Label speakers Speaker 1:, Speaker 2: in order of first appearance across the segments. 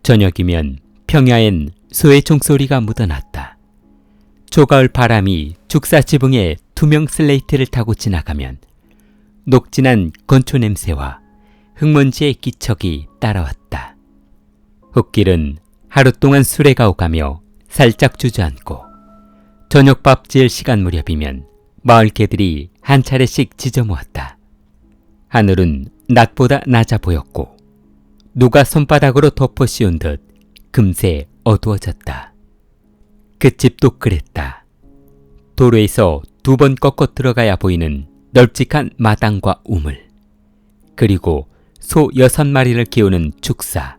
Speaker 1: 저녁이면 평야엔 소의 종소리가 묻어났다. 초가을 바람이 죽사 지붕에 투명 슬레이트를 타고 지나가면 녹진한 건초 냄새와 흙먼지의 기척이 따라왔다. 흙길은 하루 동안 술에 가오가며 살짝 주저앉고 저녁밥 지을 시간 무렵이면 마을 개들이 한 차례씩 짖어 모았다. 하늘은 낮보다 낮아 보였고 누가 손바닥으로 덮어 씌운 듯 금세 어두워졌다. 그 집도 그랬다. 도로에서 2번 꺾어 들어가야 보이는 널찍한 마당과 우물, 그리고 소 6마리를 키우는 축사.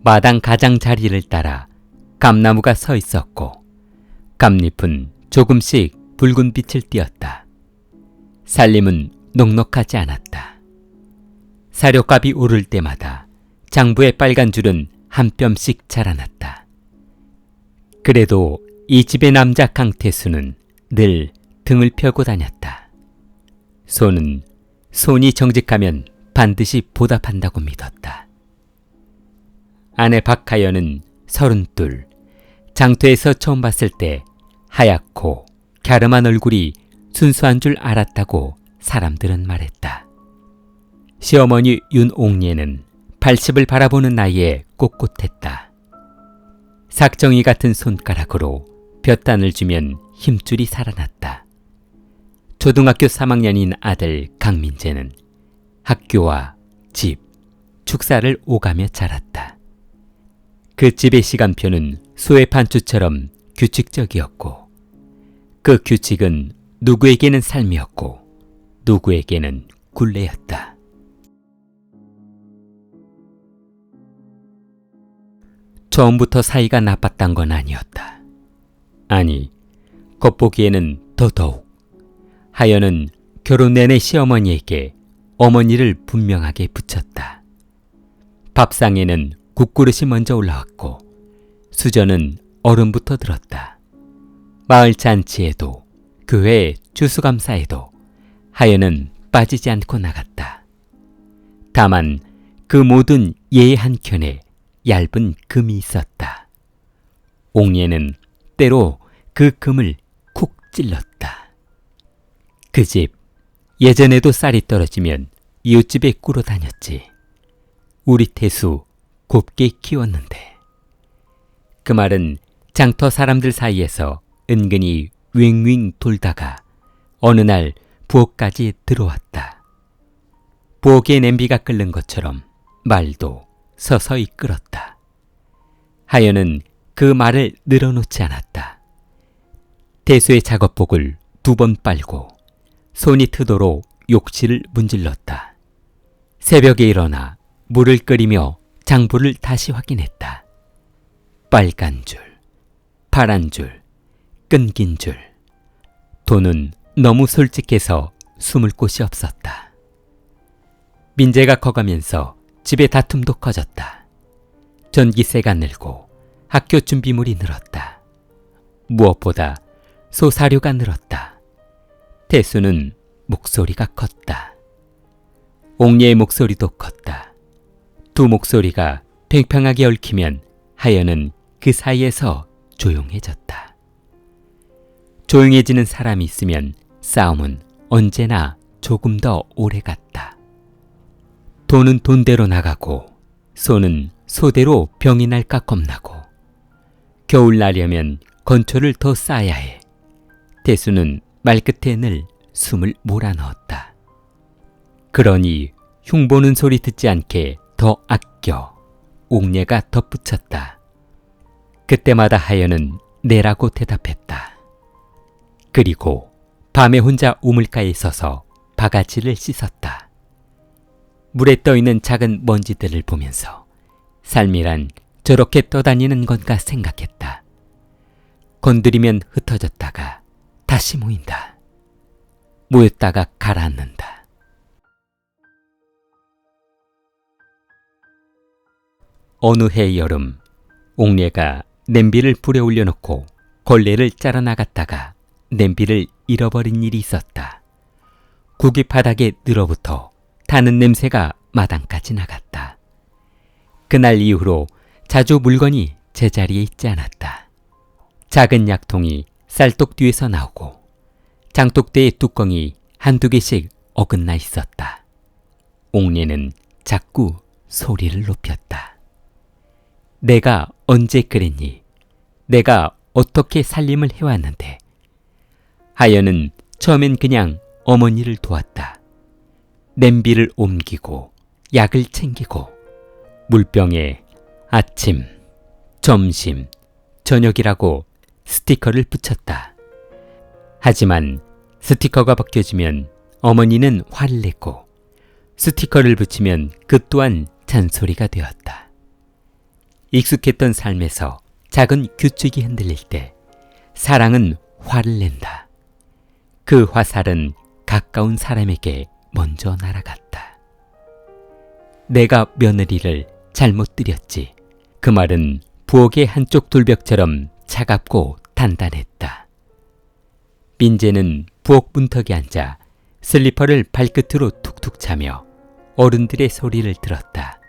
Speaker 1: 마당 가장자리를 따라 감나무가 서 있었고 감잎은 조금씩 붉은 빛을 띠었다. 살림은 넉넉하지 않았다. 사료값이 오를 때마다 장부의 빨간 줄은 한 뼘씩 자라났다. 그래도 이 집의 남자 강태수는 늘 등을 펴고 다녔다. 소는 손이 정직하면 반드시 보답한다고 믿었다. 아내 박하연은 32, 장터에서 처음 봤을 때 하얗고 갸름한 얼굴이 순수한 줄 알았다고 사람들은 말했다. 시어머니 윤옥례는 80을 바라보는 나이에 꼿꼿했다. 삭정이 같은 손가락으로 볕단을 주면 힘줄이 살아났다. 초등학교 3학년인 아들 강민재는 학교와 집, 축사를 오가며 자랐다. 그 집의 시간표는 소의 판추처럼 규칙적이었고 그 규칙은 누구에게는 삶이었고 누구에게는 굴레였다. 처음부터 사이가 나빴단 건 아니었다. 아니, 겉보기에는 더더욱 하연은 결혼 내내 시어머니에게 어머니를 분명하게 붙였다. 밥상에는 국그릇이 먼저 올라왔고 수저는 얼음부터 들었다. 마을 잔치에도 교회 추수감사에도 하연은 빠지지 않고 나갔다. 다만 그 모든 예의 한켠에 얇은 금이 있었다. 옥례는 때로 그 금을 쿡 찔렀다. 그 집, 예전에도 쌀이 떨어지면 이웃집에 꾸러 다녔지. 우리 태수 곱게 키웠는데. 그 말은 장터 사람들 사이에서 은근히 윙윙 돌다가 어느 날 부엌까지 들어왔다. 부엌에 냄비가 끓는 것처럼 말도 서서히 끓었다. 하연은 그 말을 늘어놓지 않았다. 태수의 작업복을 2번 빨고 손이 트도록 욕실을 문질렀다. 새벽에 일어나 물을 끓이며 장부를 다시 확인했다. 빨간 줄, 파란 줄, 끊긴 줄. 돈은 너무 솔직해서 숨을 곳이 없었다. 민재가 커가면서 집의 다툼도 커졌다. 전기세가 늘고 학교 준비물이 늘었다. 무엇보다 소사료가 늘었다. 태수는 목소리가 컸다. 옥례의 목소리도 컸다. 두 목소리가 팽팽하게 얽히면 하연은 그 사이에서 조용해졌다. 조용해지는 사람이 있으면 싸움은 언제나 조금 더 오래 갔다. 돈은 돈대로 나가고 소는 소대로 병이 날까 겁나고 겨울 나려면 건초를 더 쌓아야 해. 태수는 말끝에 늘 숨을 몰아넣었다. 그러니 흉보는 소리 듣지 않게 더 아껴 옥례가 덧붙였다. 그때마다 하연은 네라고 대답했다. 그리고 밤에 혼자 우물가에 서서 바가지를 씻었다. 물에 떠있는 작은 먼지들을 보면서 삶이란 저렇게 떠다니는 건가 생각했다. 건드리면 흩어졌다가 다시 모인다. 모였다가 가라앉는다. 어느 해 여름, 옥례가 냄비를 불에 올려놓고 걸레를 짜러 나갔다가 냄비를 잃어버린 일이 있었다. 국이 바닥에 늘어붙어 타는 냄새가 마당까지 나갔다. 그날 이후로 자주 물건이 제자리에 있지 않았다. 작은 약통이 쌀독 뒤에서 나오고 장독대의 뚜껑이 한두 개씩 어긋나 있었다. 옥내는 자꾸 소리를 높였다. 내가 언제 그랬니? 내가 어떻게 살림을 해왔는데. 하연은 처음엔 그냥 어머니를 도왔다. 냄비를 옮기고 약을 챙기고 물병에 아침, 점심, 저녁이라고 스티커를 붙였다. 하지만 스티커가 벗겨지면 어머니는 화를 냈고 스티커를 붙이면 그 또한 잔소리가 되었다. 익숙했던 삶에서 작은 규칙이 흔들릴 때 사랑은 화를 낸다. 그 화살은 가까운 사람에게 먼저 날아갔다. 내가 며느리를 잘못 들였지. 그 말은 부엌의 한쪽 돌벽처럼 차갑고 단단했다. 민재는 부엌 문턱에 앉아 슬리퍼를 발끝으로 툭툭 차며 어른들의 소리를 들었다.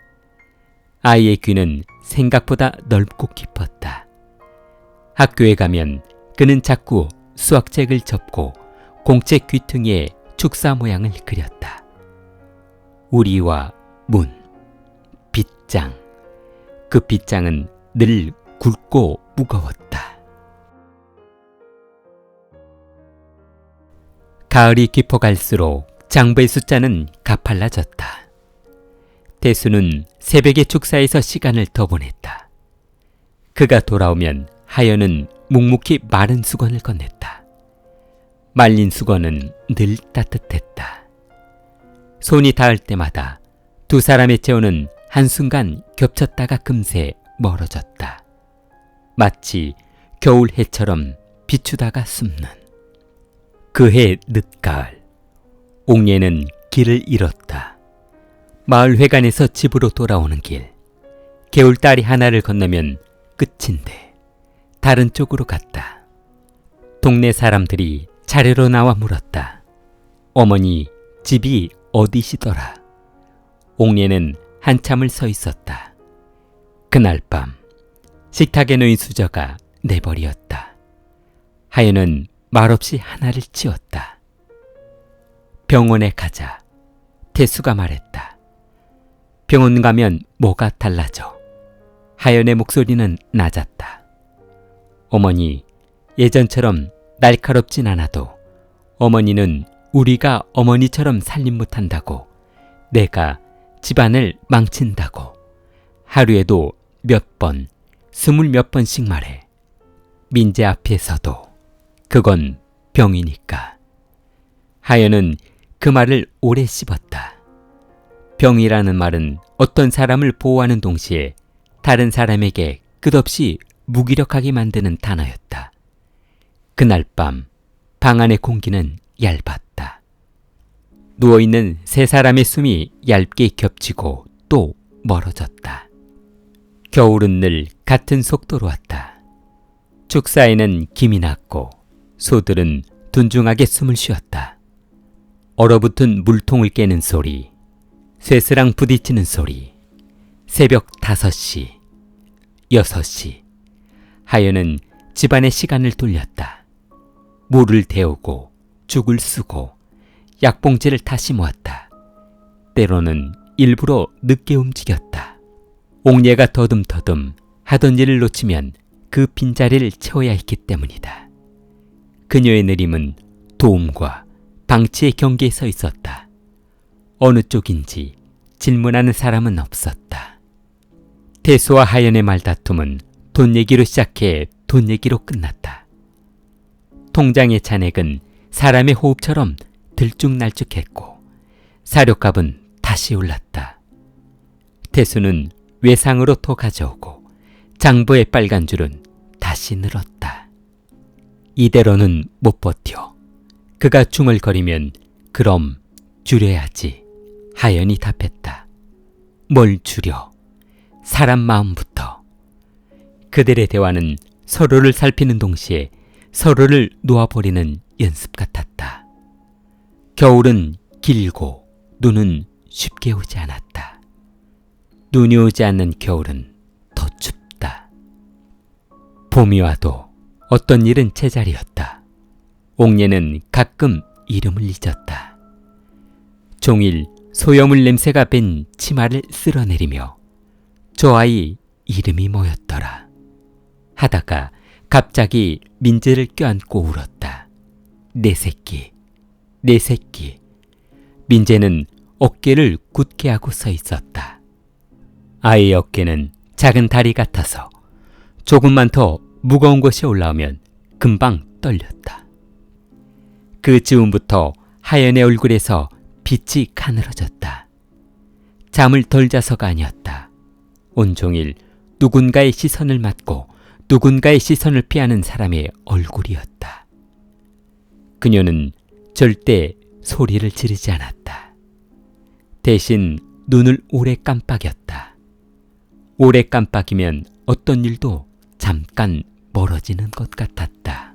Speaker 1: 아이의 귀는 생각보다 넓고 깊었다. 학교에 가면 그는 자꾸 수학책을 접고 공책 귀퉁이에 축사 모양을 그렸다. 우리와 문, 빗장. 그 빗장은 늘 굵고 무거웠다. 가을이 깊어갈수록 장부의 숫자는 가팔라졌다. 대수는 새벽의 축사에서 시간을 더 보냈다. 그가 돌아오면 하연은 묵묵히 마른 수건을 건넸다. 말린 수건은 늘 따뜻했다. 손이 닿을 때마다 두 사람의 체온은 한순간 겹쳤다가 금세 멀어졌다. 마치 겨울 해처럼 비추다가 숨는. 그해 늦가을, 옥례는 길을 잃었다. 마을 회관에서 집으로 돌아오는 길. 개울다리 하나를 건너면 끝인데 다른 쪽으로 갔다. 동네 사람들이 차례로 나와 물었다. 어머니, 집이 어디시더라? 옥례는 한참을 서 있었다. 그날 밤 식탁에 놓인 수저가 내 벌이었다. 하연은 말없이 하나를 치웠다. 병원에 가자. 태수가 말했다. 병원 가면 뭐가 달라져? 하연의 목소리는 낮았다. 어머니, 예전처럼 날카롭진 않아도 어머니는 우리가 어머니처럼 살림 못한다고, 내가 집안을 망친다고 하루에도 몇 번, 20몇 번씩 말해. 민재 앞에서도. 그건 병이니까. 하연은 그 말을 오래 씹었다. 병이라는 말은 어떤 사람을 보호하는 동시에 다른 사람에게 끝없이 무기력하게 만드는 단어였다. 그날 밤 방 안의 공기는 얇았다. 누워있는 세 사람의 숨이 얇게 겹치고 또 멀어졌다. 겨울은 늘 같은 속도로 왔다. 축사에는 김이 났고 소들은 둔중하게 숨을 쉬었다. 얼어붙은 물통을 깨는 소리, 쇠스랑 부딪히는 소리. 새벽 5시, 6시. 하연은 집안의 시간을 돌렸다. 물을 데우고 죽을 쓰고 약봉지를 다시 모았다. 때로는 일부러 늦게 움직였다. 옥례가 더듬더듬 하던 일을 놓치면 그 빈자리를 채워야 했기 때문이다. 그녀의 느림은 도움과 방치의 경계에 서 있었다. 어느 쪽인지 질문하는 사람은 없었다. 태수와 하연의 말다툼은 돈 얘기로 시작해 돈 얘기로 끝났다. 통장의 잔액은 사람의 호흡처럼 들쭉날쭉했고 사료값은 다시 올랐다. 태수는 외상으로 더 가져오고 장부의 빨간 줄은 다시 늘었다. 이대로는 못 버텨. 그가 중얼거리면 그럼 줄여야지. 하연이 답했다. 뭘 줄여? 사람 마음부터. 그들의 대화는 서로를 살피는 동시에 서로를 놓아버리는 연습 같았다. 겨울은 길고 눈은 쉽게 오지 않았다. 눈이 오지 않는 겨울은 더 춥다. 봄이 와도 어떤 일은 제자리였다. 옥녀는 가끔 이름을 잊었다. 종일 소염물 냄새가 밴 치마를 쓸어내리며 저 아이 이름이 뭐였더라 하다가 갑자기 민재를 껴안고 울었다. 내 새끼, 내 새끼. 민재는 어깨를 굳게 하고 서 있었다. 아이의 어깨는 작은 다리 같아서 조금만 더 무거운 것이 올라오면 금방 떨렸다. 그 즈음부터 하연의 얼굴에서 빛이 가늘어졌다. 잠을 덜 자서가 아니었다. 온종일 누군가의 시선을 맞고 누군가의 시선을 피하는 사람의 얼굴이었다. 그녀는 절대 소리를 지르지 않았다. 대신 눈을 오래 깜빡였다. 오래 깜빡이면 어떤 일도 잠깐 멀어지는 것 같았다.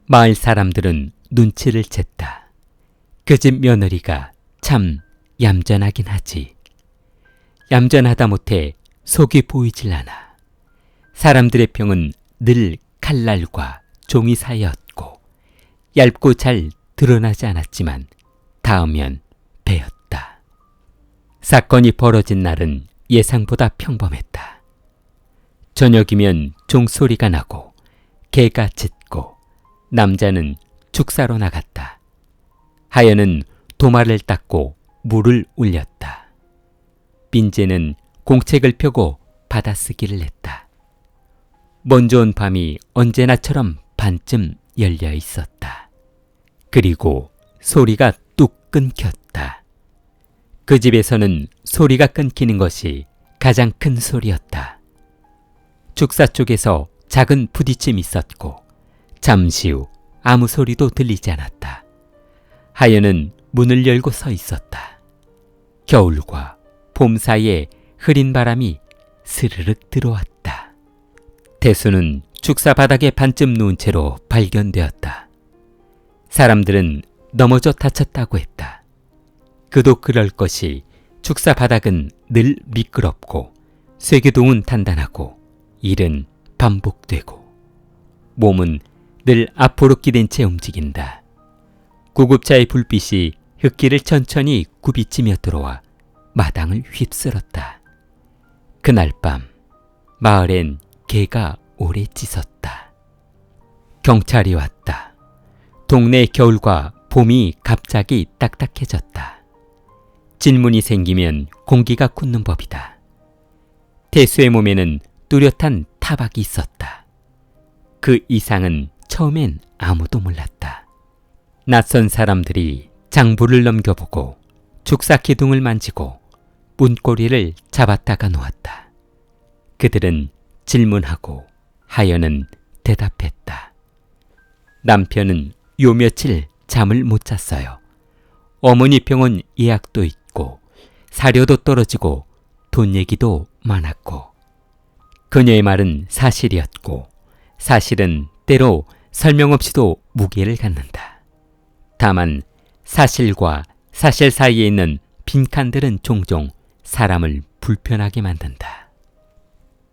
Speaker 1: 마을 사람들은 눈치를 챘다. 그 집 며느리가 참 얌전하긴 하지. 얌전하다 못해 속이 보이질 않아. 사람들의 평은 늘 칼날과 종이 사이였고 얇고 잘 드러나지 않았지만 닿으면 베었다. 사건이 벌어진 날은 예상보다 평범했다. 저녁이면 종소리가 나고 개가 짖고 남자는 축사로 나갔다. 하연은 도마를 닦고 물을 올렸다. 민재는 공책을 펴고 받아쓰기를 했다. 먼저 온 밤이 언제나처럼 반쯤 열려 있었다. 그리고 소리가 뚝 끊겼다. 그 집에서는 소리가 끊기는 것이 가장 큰 소리였다. 축사 쪽에서 작은 부딪힘이 있었고 잠시 후 아무 소리도 들리지 않았다. 하연은 문을 열고 서 있었다. 겨울과 봄 사이에 흐린 바람이 스르륵 들어왔다. 태수는 축사 바닥에 반쯤 누운 채로 발견되었다. 사람들은 넘어져 다쳤다고 했다. 그도 그럴 것이 축사 바닥은 늘 미끄럽고 쇠기둥은 단단하고 일은 반복되고 몸은 늘 앞으로 기댄 채 움직인다. 구급차의 불빛이 흙길을 천천히 굽이치며 들어와 마당을 휩쓸었다. 그날 밤 마을엔 개가 오래 짖었다. 경찰이 왔다. 동네 겨울과 봄이 갑자기 딱딱해졌다. 질문이 생기면 공기가 굳는 법이다. 태수의 몸에는 뚜렷한 타박이 있었다. 그 이상은 처음엔 아무도 몰랐다. 낯선 사람들이 장부를 넘겨보고 축사 기둥을 만지고 문고리를 잡았다가 놓았다. 그들은 질문하고 하연은 대답했다. 남편은 요 며칠 잠을 못 잤어요. 어머니 병원 예약도 있고 사료도 떨어지고 돈 얘기도 많았고 그녀의 말은 사실이었고 사실은 때로 설명 없이도 무게를 갖는다. 다만 사실과 사실 사이에 있는 빈칸들은 종종 사람을 불편하게 만든다.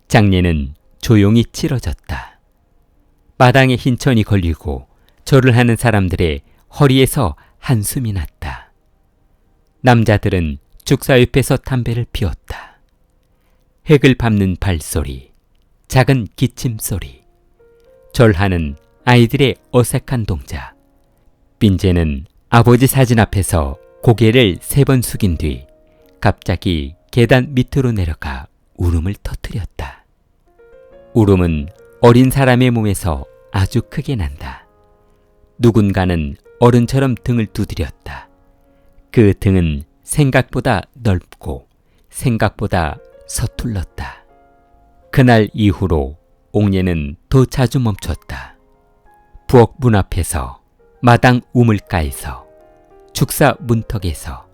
Speaker 1: 장례는 조용히 치러졌다. 마당에 흰천이 걸리고 절을 하는 사람들의 허리에서 한숨이 났다. 남자들은 축사 옆에서 담배를 피웠다. 획을 밟는 발소리, 작은 기침소리, 절하는 아이들의 어색한 동작. 민재는 아버지 사진 앞에서 고개를 3번 숙인 뒤 갑자기 계단 밑으로 내려가 울음을 터뜨렸다. 울음은 어린 사람의 몸에서 아주 크게 난다. 누군가는 어른처럼 등을 두드렸다. 그 등은 생각보다 넓고 생각보다 서툴렀다. 그날 이후로 옥녀는 더 자주 멈췄다. 부엌 문 앞에서, 마당 우물가에서, 축사 문턱에서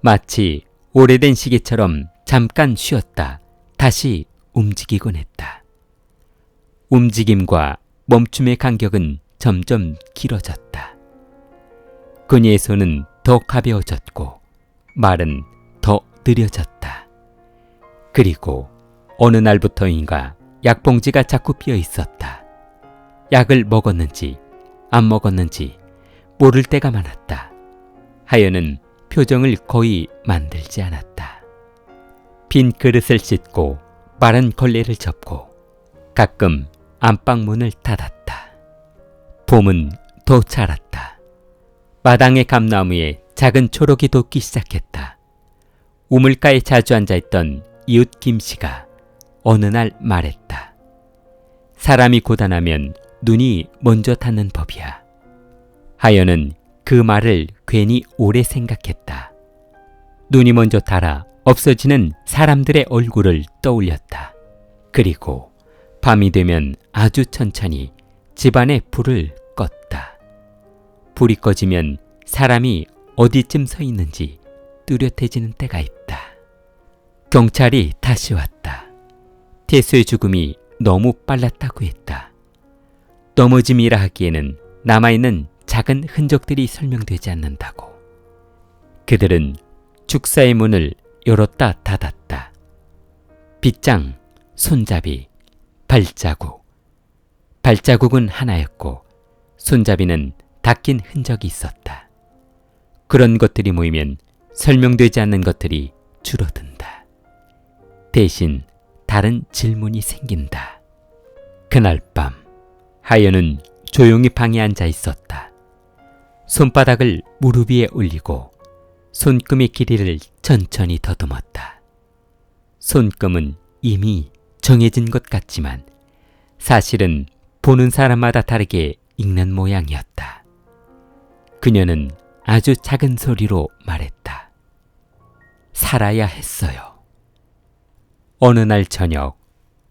Speaker 1: 마치 오래된 시계처럼 잠깐 쉬었다 다시 움직이곤 했다. 움직임과 멈춤의 간격은 점점 길어졌다. 그녀의 손은 더 가벼워졌고 말은 더 느려졌다. 그리고 어느 날부터인가 약봉지가 자꾸 비어 있었다. 약을 먹었는지 안 먹었는지 모를 때가 많았다. 하연은 표정을 거의 만들지 않았다. 빈 그릇을 씻고 마른 걸레를 접고 가끔 안방문을 닫았다. 봄은 더 자랐다. 마당의 감나무에 작은 초록이 돋기 시작했다. 우물가에 자주 앉아있던 이웃 김씨가 어느 날 말했다. 사람이 고단하면 눈이 먼저 닿는 법이야. 하연은 그 말을 괜히 오래 생각했다. 눈이 먼저 닳아 없어지는 사람들의 얼굴을 떠올렸다. 그리고 밤이 되면 아주 천천히 집안에 불을 껐다. 불이 꺼지면 사람이 어디쯤 서 있는지 뚜렷해지는 때가 있다. 경찰이 다시 왔다. 태수의 죽음이 너무 빨랐다고 했다. 넘어짐이라 하기에는 남아있는 작은 흔적들이 설명되지 않는다고. 그들은 축사의 문을 열었다 닫았다. 빗장, 손잡이, 발자국. 발자국은 하나였고 손잡이는 닦인 흔적이 있었다. 그런 것들이 모이면 설명되지 않는 것들이 줄어든다. 대신 다른 질문이 생긴다. 그날 밤 하연은 조용히 방에 앉아 있었다. 손바닥을 무릎 위에 올리고 손금의 길이를 천천히 더듬었다. 손금은 이미 정해진 것 같지만 사실은 보는 사람마다 다르게 읽는 모양이었다. 그녀는 아주 작은 소리로 말했다. 살아야 했어요. 어느 날 저녁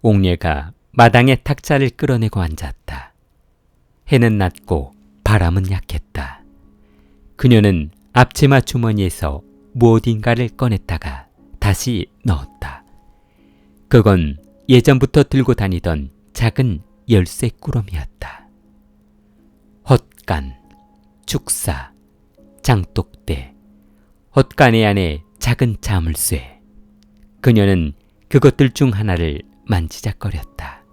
Speaker 1: 옥녀가 마당에 탁자를 끌어내고 앉았다. 해는 낮고 바람은 약했다. 그녀는 앞치마 주머니에서 무엇인가를 꺼냈다가 다시 넣었다. 그건 예전부터 들고 다니던 작은 열쇠 꾸러미였다. 헛간, 축사, 장독대, 헛간의 안에 작은 자물쇠. 그녀는 그것들 중 하나를 만지작거렸다.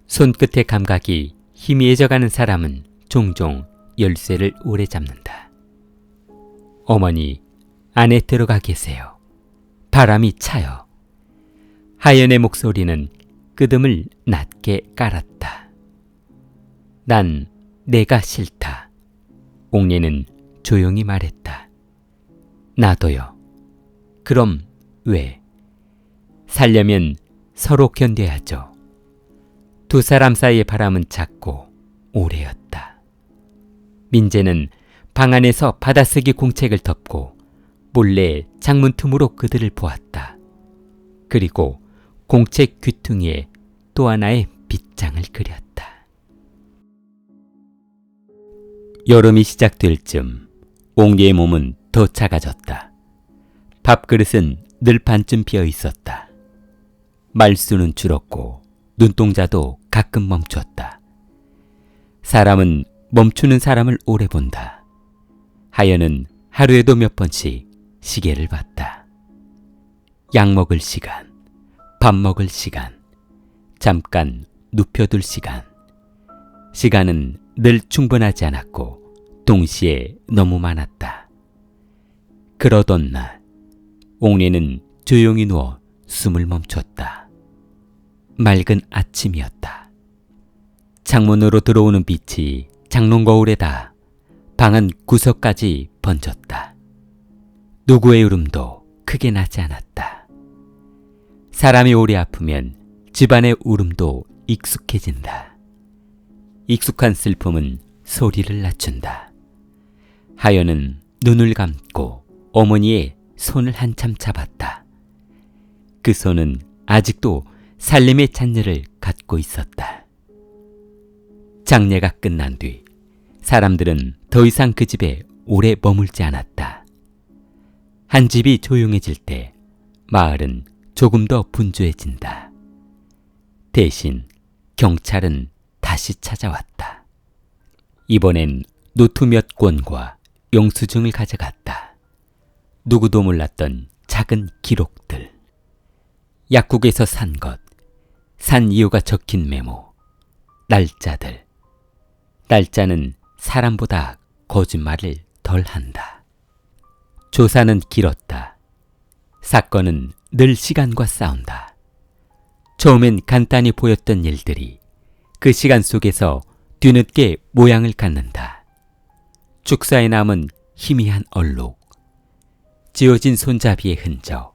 Speaker 1: 손끝의 감각이 희미해져가는 사람은 종종 열쇠를 오래 잡는다. 어머니, 안에 들어가 계세요. 바람이 차요. 하연의 목소리는 끄듬을 낮게 깔았다. 난 내가 싫다. 옥녀는 조용히 말했다. 나도요. 그럼 왜? 살려면 서로 견뎌야죠. 두 사람 사이의 바람은 작고 오래였다. 민재는 방 안에서 받아쓰기 공책을 덮고 몰래 창문 틈으로 그들을 보았다. 그리고 공책 귀퉁이에 또 하나의 빗장을 그렸다. 여름이 시작될 즈음 옥녀의 몸은 더 작아졌다. 밥그릇은 늘 반쯤 비어 있었다. 말수는 줄었고 눈동자도 가끔 멈췄다. 사람은 멈추는 사람을 오래 본다. 하연은 하루에도 몇 번씩 시계를 봤다. 약 먹을 시간, 밥 먹을 시간, 잠깐 눕혀둘 시간. 시간은 늘 충분하지 않았고 동시에 너무 많았다. 그러던 날 옥녀는 조용히 누워 숨을 멈췄다. 맑은 아침이었다. 창문으로 들어오는 빛이 장롱 거울에다 방은 구석까지 번졌다. 누구의 울음도 크게 나지 않았다. 사람이 오래 아프면 집안의 울음도 익숙해진다. 익숙한 슬픔은 소리를 낮춘다. 하연은 눈을 감고 어머니의 손을 한참 잡았다. 그 손은 아직도 살림의 잔여를 갖고 있었다. 장례가 끝난 뒤 사람들은 더 이상 그 집에 오래 머물지 않았다. 한 집이 조용해질 때 마을은 조금 더 분주해진다. 대신 경찰은 다시 찾아왔다. 이번엔 노트 몇 권과 영수증을 가져갔다. 누구도 몰랐던 작은 기록들. 약국에서 산 것, 산 이유가 적힌 메모, 날짜들. 날짜는 사람보다 거짓말을 덜 한다. 조사는 길었다. 사건은 늘 시간과 싸운다. 처음엔 간단히 보였던 일들이 그 시간 속에서 뒤늦게 모양을 갖는다. 축사에 남은 희미한 얼룩, 지워진 손잡이의 흔적,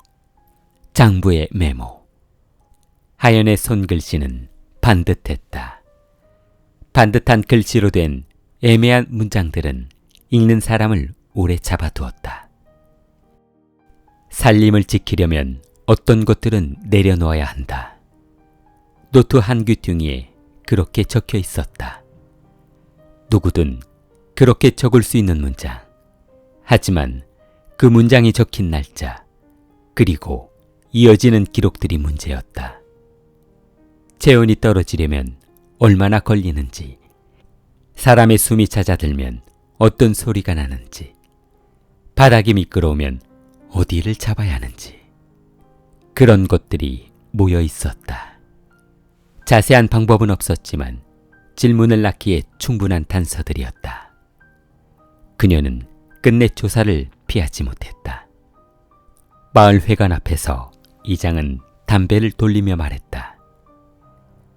Speaker 1: 장부의 메모. 하연의 손글씨는 반듯했다. 반듯한 글씨로 된 애매한 문장들은 읽는 사람을 오래 잡아두었다. 살림을 지키려면 어떤 것들은 내려놓아야 한다. 노트 한 귀퉁이에 그렇게 적혀 있었다. 누구든 그렇게 적을 수 있는 문장. 하지만 그 문장이 적힌 날짜, 그리고 이어지는 기록들이 문제였다. 체온이 떨어지려면 얼마나 걸리는지, 사람의 숨이 잦아들면 어떤 소리가 나는지, 바닥이 미끄러우면 어디를 잡아야 하는지, 그런 것들이 모여 있었다. 자세한 방법은 없었지만 질문을 낳기에 충분한 단서들이었다. 그녀는 끝내 조사를 피하지 못했다. 마을 회관 앞에서 이장은 담배를 돌리며 말했다.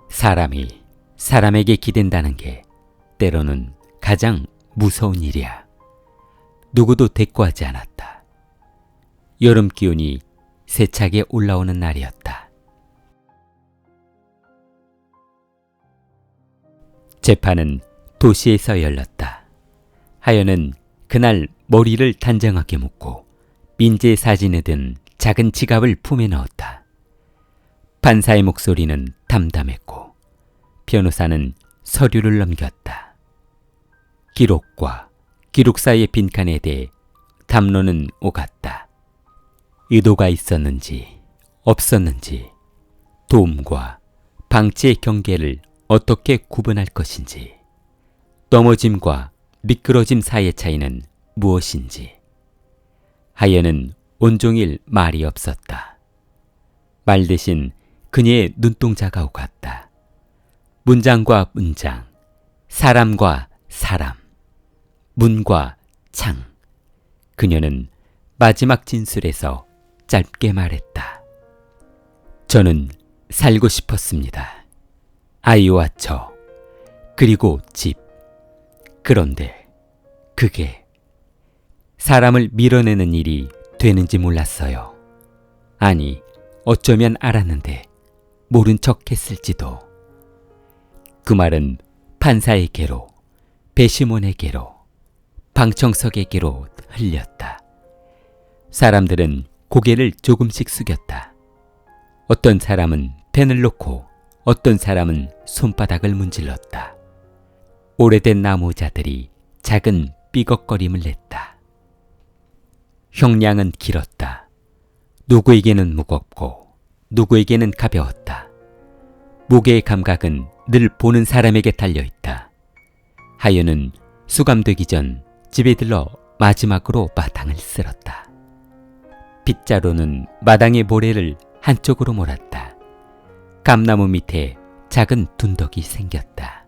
Speaker 1: 사람이 사람에게 기댄다는 게 때로는 가장 무서운 일이야. 누구도 대꾸하지 않았다. 여름 기온이 세차게 올라오는 날이었다. 재판은 도시에서 열렸다. 하연은 그날 머리를 단정하게 묶고 민재의 사진에 든 작은 지갑을 품에 넣었다. 판사의 목소리는 담담했고 변호사는 서류를 넘겼다. 기록과 기록 사이의 빈칸에 대해 담론은 오갔다. 의도가 있었는지 없었는지, 도움과 방치의 경계를 어떻게 구분할 것인지, 넘어짐과 미끄러짐 사이의 차이는 무엇인지. 하연은 온종일 말이 없었다. 말 대신 그녀의 눈동자가 오갔다. 문장과 문장, 사람과 사람, 문과 창. 그녀는 마지막 진술에서 짧게 말했다. 저는 살고 싶었습니다. 아이와 저, 그리고 집. 그런데 그게 사람을 밀어내는 일이 되는지 몰랐어요. 아니, 어쩌면 알았는데 모른 척 했을지도. 그 말은 판사에게로, 배심원에게로, 방청석에게로 흘렸다. 사람들은 고개를 조금씩 숙였다. 어떤 사람은 펜을 놓고 어떤 사람은 손바닥을 문질렀다. 오래된 나무자들이 작은 삐걱거림을 냈다. 형량은 길었다. 누구에게는 무겁고 누구에게는 가벼웠다. 무게의 감각은 늘 보는 사람에게 달려있다. 하연은 수감되기 전 집에 들러 마지막으로 마당을 쓸었다. 빗자루는 마당의 모래를 한쪽으로 몰았다. 감나무 밑에 작은 둔덕이 생겼다.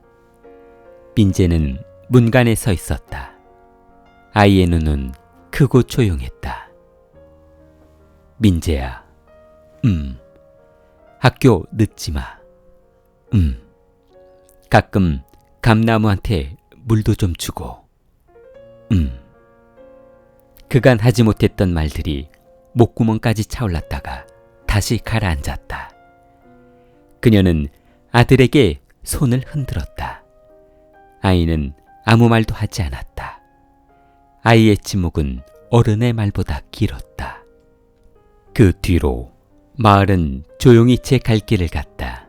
Speaker 1: 민재는 문간에 서 있었다. 아이의 눈은 크고 조용했다. 민재야, 학교 늦지 마. 가끔 감나무한테 물도 좀 주고. 그간 하지 못했던 말들이 목구멍까지 차올랐다가 다시 가라앉았다. 그녀는 아들에게 손을 흔들었다. 아이는 아무 말도 하지 않았다. 아이의 침묵은 어른의 말보다 길었다. 그 뒤로 마을은 조용히 제 갈 길을 갔다.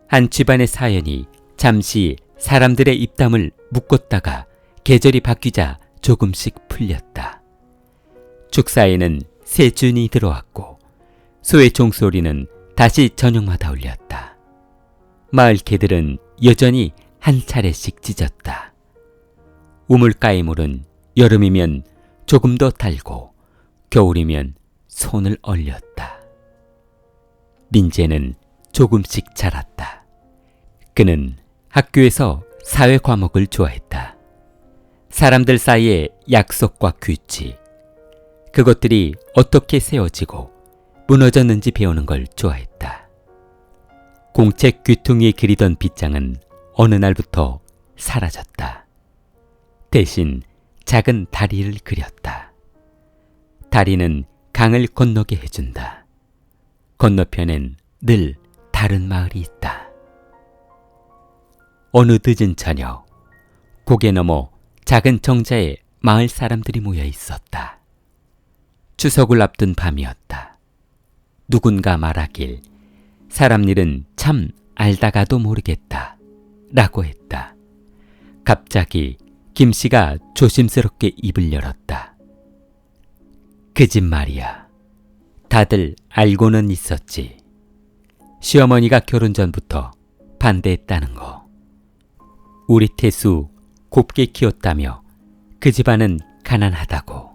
Speaker 1: 한 집안의 사연이 잠시 사람들의 입담을 묶었다가 계절이 바뀌자 조금씩 풀렸다. 축사에는 새 준이 들어왔고 소의 종소리는 다시 저녁마다 울렸다. 마을 개들은 여전히 한 차례씩 짖었다. 우물가의 물은 여름이면 조금 더 달고 겨울이면 손을 얼렸다. 민재는 조금씩 자랐다. 그는 학교에서 사회 과목을 좋아했다. 사람들 사이의 약속과 규칙, 그것들이 어떻게 세워지고 무너졌는지 배우는 걸 좋아했다. 공책 귀퉁이에 그리던 빗장은 어느 날부터 사라졌다. 대신 작은 다리를 그렸다. 다리는 강을 건너게 해준다. 건너편엔 늘 다른 마을이 있다. 어느 늦은 저녁, 고개 너머 작은 정자에 마을 사람들이 모여 있었다. 추석을 앞둔 밤이었다. 누군가 말하길 사람 일은 참 알다가도 모르겠다 라고 했다. 갑자기 김씨가 조심스럽게 입을 열었다. 그 집 말이야. 다들 알고는 있었지. 시어머니가 결혼 전부터 반대했다는 거. 우리 태수 곱게 키웠다며 그 집안은 가난하다고.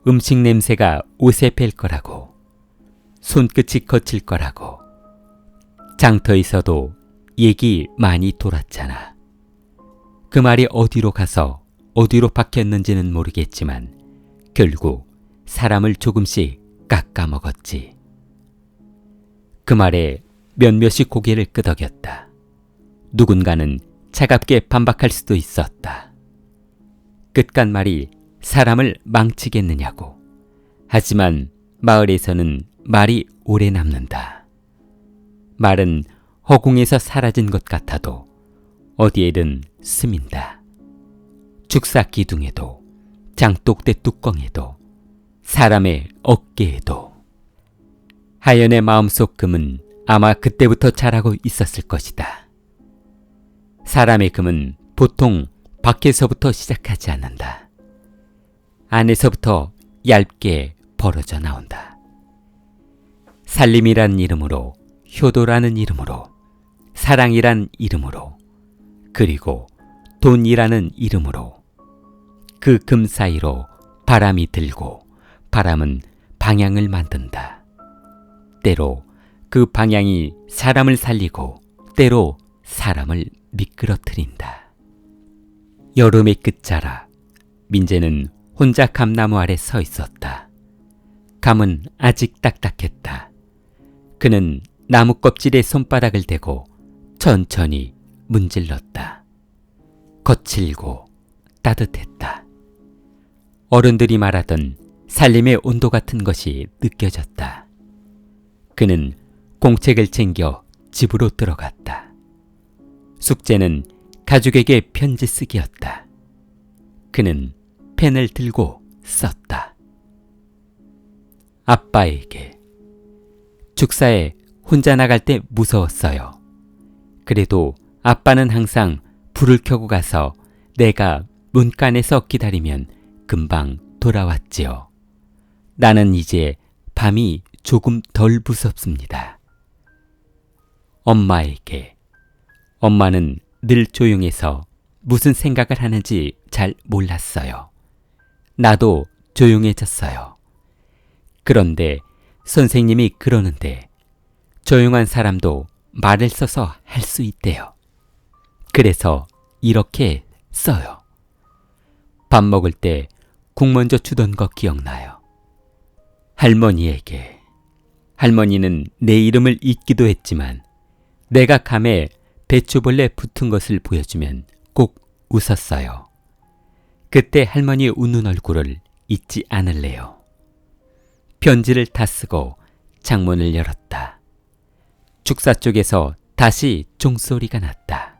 Speaker 1: 음식 냄새가 옷에 뵐 거라고. 손끝이 거칠 거라고. 장터에서도 얘기 많이 돌았잖아. 그 말이 어디로 가서 어디로 박혔는지는 모르겠지만 결국 사람을 조금씩 깎아먹었지. 그 말에 몇몇이 고개를 끄덕였다. 누군가는 차갑게 반박할 수도 있었다. 끝간 말이 사람을 망치겠느냐고. 하지만 마을에서는 말이 오래 남는다. 말은 허공에서 사라진 것 같아도 어디에든 스민다. 축사 기둥에도, 장독대 뚜껑에도, 사람의 어깨에도. 하연의 마음속 금은 아마 그때부터 자라고 있었을 것이다. 사람의 금은 보통 밖에서부터 시작하지 않는다. 안에서부터 얇게 벌어져 나온다. 살림이란 이름으로, 효도라는 이름으로, 사랑이란 이름으로, 그리고 돈이라는 이름으로 그 금 사이로 바람이 들고 바람은 방향을 만든다. 때로 그 방향이 사람을 살리고 때로 사람을 미끄러뜨린다. 여름의 끝자락, 민재는 혼자 감나무 아래 서 있었다. 감은 아직 딱딱했다. 그는 나무 껍질에 손바닥을 대고 천천히 문질렀다. 거칠고 따뜻했다. 어른들이 말하던 살림의 온도 같은 것이 느껴졌다. 그는 공책을 챙겨 집으로 들어갔다. 숙제는 가족에게 편지 쓰기였다. 그는 펜을 들고 썼다. 아빠에게. 축사에 혼자 나갈 때 무서웠어요. 그래도 아빠는 항상 불을 켜고 가서 내가 문간에서 기다리면 금방 돌아왔지요. 나는 이제 밤이 조금 덜 무섭습니다. 엄마에게. 엄마는 늘 조용해서 무슨 생각을 하는지 잘 몰랐어요. 나도 조용해졌어요. 그런데 선생님이 그러는데 조용한 사람도 말을 써서 할 수 있대요. 그래서 이렇게 써요. 밥 먹을 때 국 먼저 주던 거 기억나요. 할머니에게. 할머니는 내 이름을 잊기도 했지만 내가 감에 배추벌레 붙은 것을 보여주면 꼭 웃었어요. 그때 할머니의 웃는 얼굴을 잊지 않을래요. 편지를 다 쓰고 창문을 열었다. 축사 쪽에서 다시 종소리가 났다.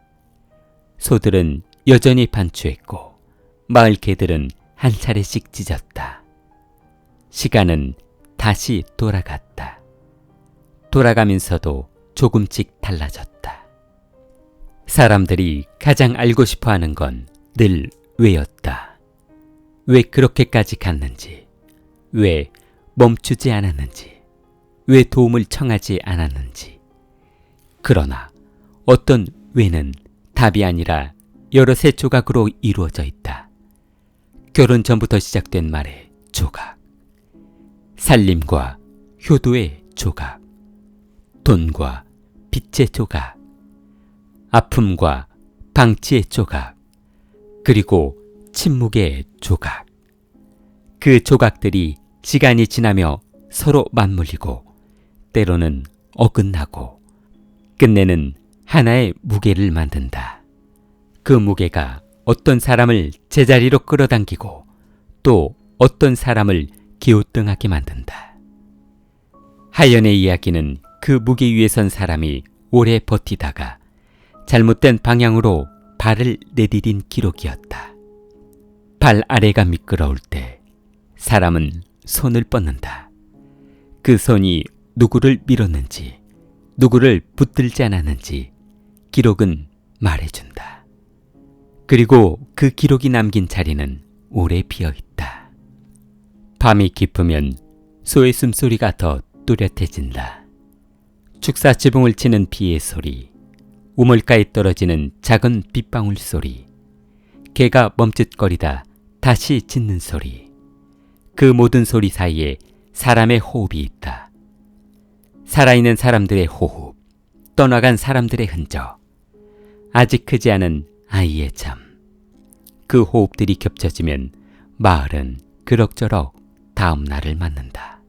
Speaker 1: 소들은 여전히 반추했고 마을 개들은 한 차례씩 짖었다. 시간은 다시 돌아갔다. 돌아가면서도 조금씩 달라졌다. 사람들이 가장 알고 싶어하는 건 늘 왜였다. 왜 그렇게까지 갔는지, 왜 멈추지 않았는지, 왜 도움을 청하지 않았는지. 그러나 어떤 왜는 답이 아니라 여럿의 조각으로 이루어져 있다. 결혼 전부터 시작된 말의 조각. 살림과 효도의 조각. 돈과 빛의 조각, 아픔과 방치의 조각, 그리고 침묵의 조각. 그 조각들이 시간이 지나며 서로 맞물리고 때로는 어긋나고 끝내는 하나의 무게를 만든다. 그 무게가 어떤 사람을 제자리로 끌어당기고 또 어떤 사람을 기우뚱하게 만든다. 하연의 이야기는 그 무게 위에 선 사람이 오래 버티다가 잘못된 방향으로 발을 내디딘 기록이었다. 발 아래가 미끄러울 때 사람은 손을 뻗는다. 그 손이 누구를 밀었는지, 누구를 붙들지 않았는지 기록은 말해준다. 그리고 그 기록이 남긴 자리는 오래 비어있다. 밤이 깊으면 소의 숨소리가 더 뚜렷해진다. 축사 지붕을 치는 비의 소리, 우물가에 떨어지는 작은 빗방울 소리, 개가 멈칫거리다 다시 짖는 소리, 그 모든 소리 사이에 사람의 호흡이 있다. 살아있는 사람들의 호흡, 떠나간 사람들의 흔적, 아직 크지 않은 아이의 잠. 그 호흡들이 겹쳐지면 마을은 그럭저럭 다음 날을 맞는다.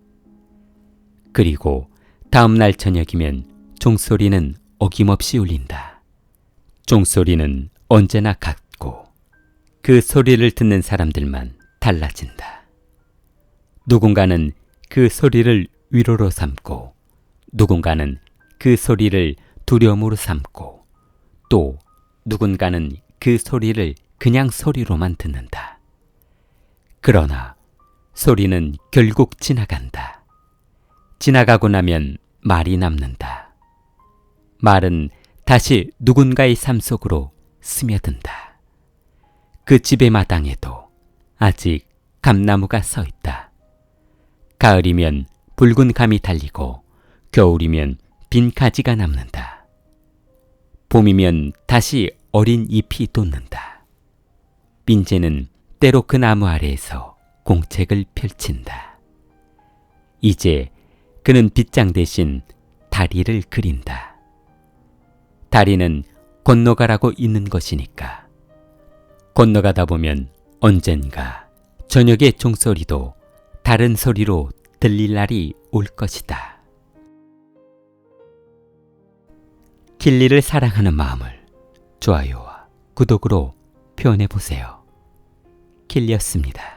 Speaker 1: 그리고 다음 날 저녁이면 종소리는 어김없이 울린다. 종소리는 언제나 같고 그 소리를 듣는 사람들만 달라진다. 누군가는 그 소리를 위로로 삼고 누군가는 그 소리를 두려움으로 삼고 또 누군가는 그 소리를 그냥 소리로만 듣는다. 그러나 소리는 결국 지나간다. 지나가고 나면 말이 남는다. 말은 다시 누군가의 삶 속으로 스며든다. 그 집의 마당에도 아직 감나무가 서 있다. 가을이면 붉은 감이 달리고 겨울이면 빈 가지가 남는다. 봄이면 다시 어린 잎이 돋는다. 민재는 때로 그 나무 아래에서 공책을 펼친다. 이제 그는 빗장 대신 다리를 그린다. 다리는 건너가라고 있는 것이니까. 건너가다 보면 언젠가 저녁의 종소리도 다른 소리로 들릴 날이 올 것이다. 킬리를 사랑하는 마음을 좋아요와 구독으로 표현해보세요. 킬리였습니다.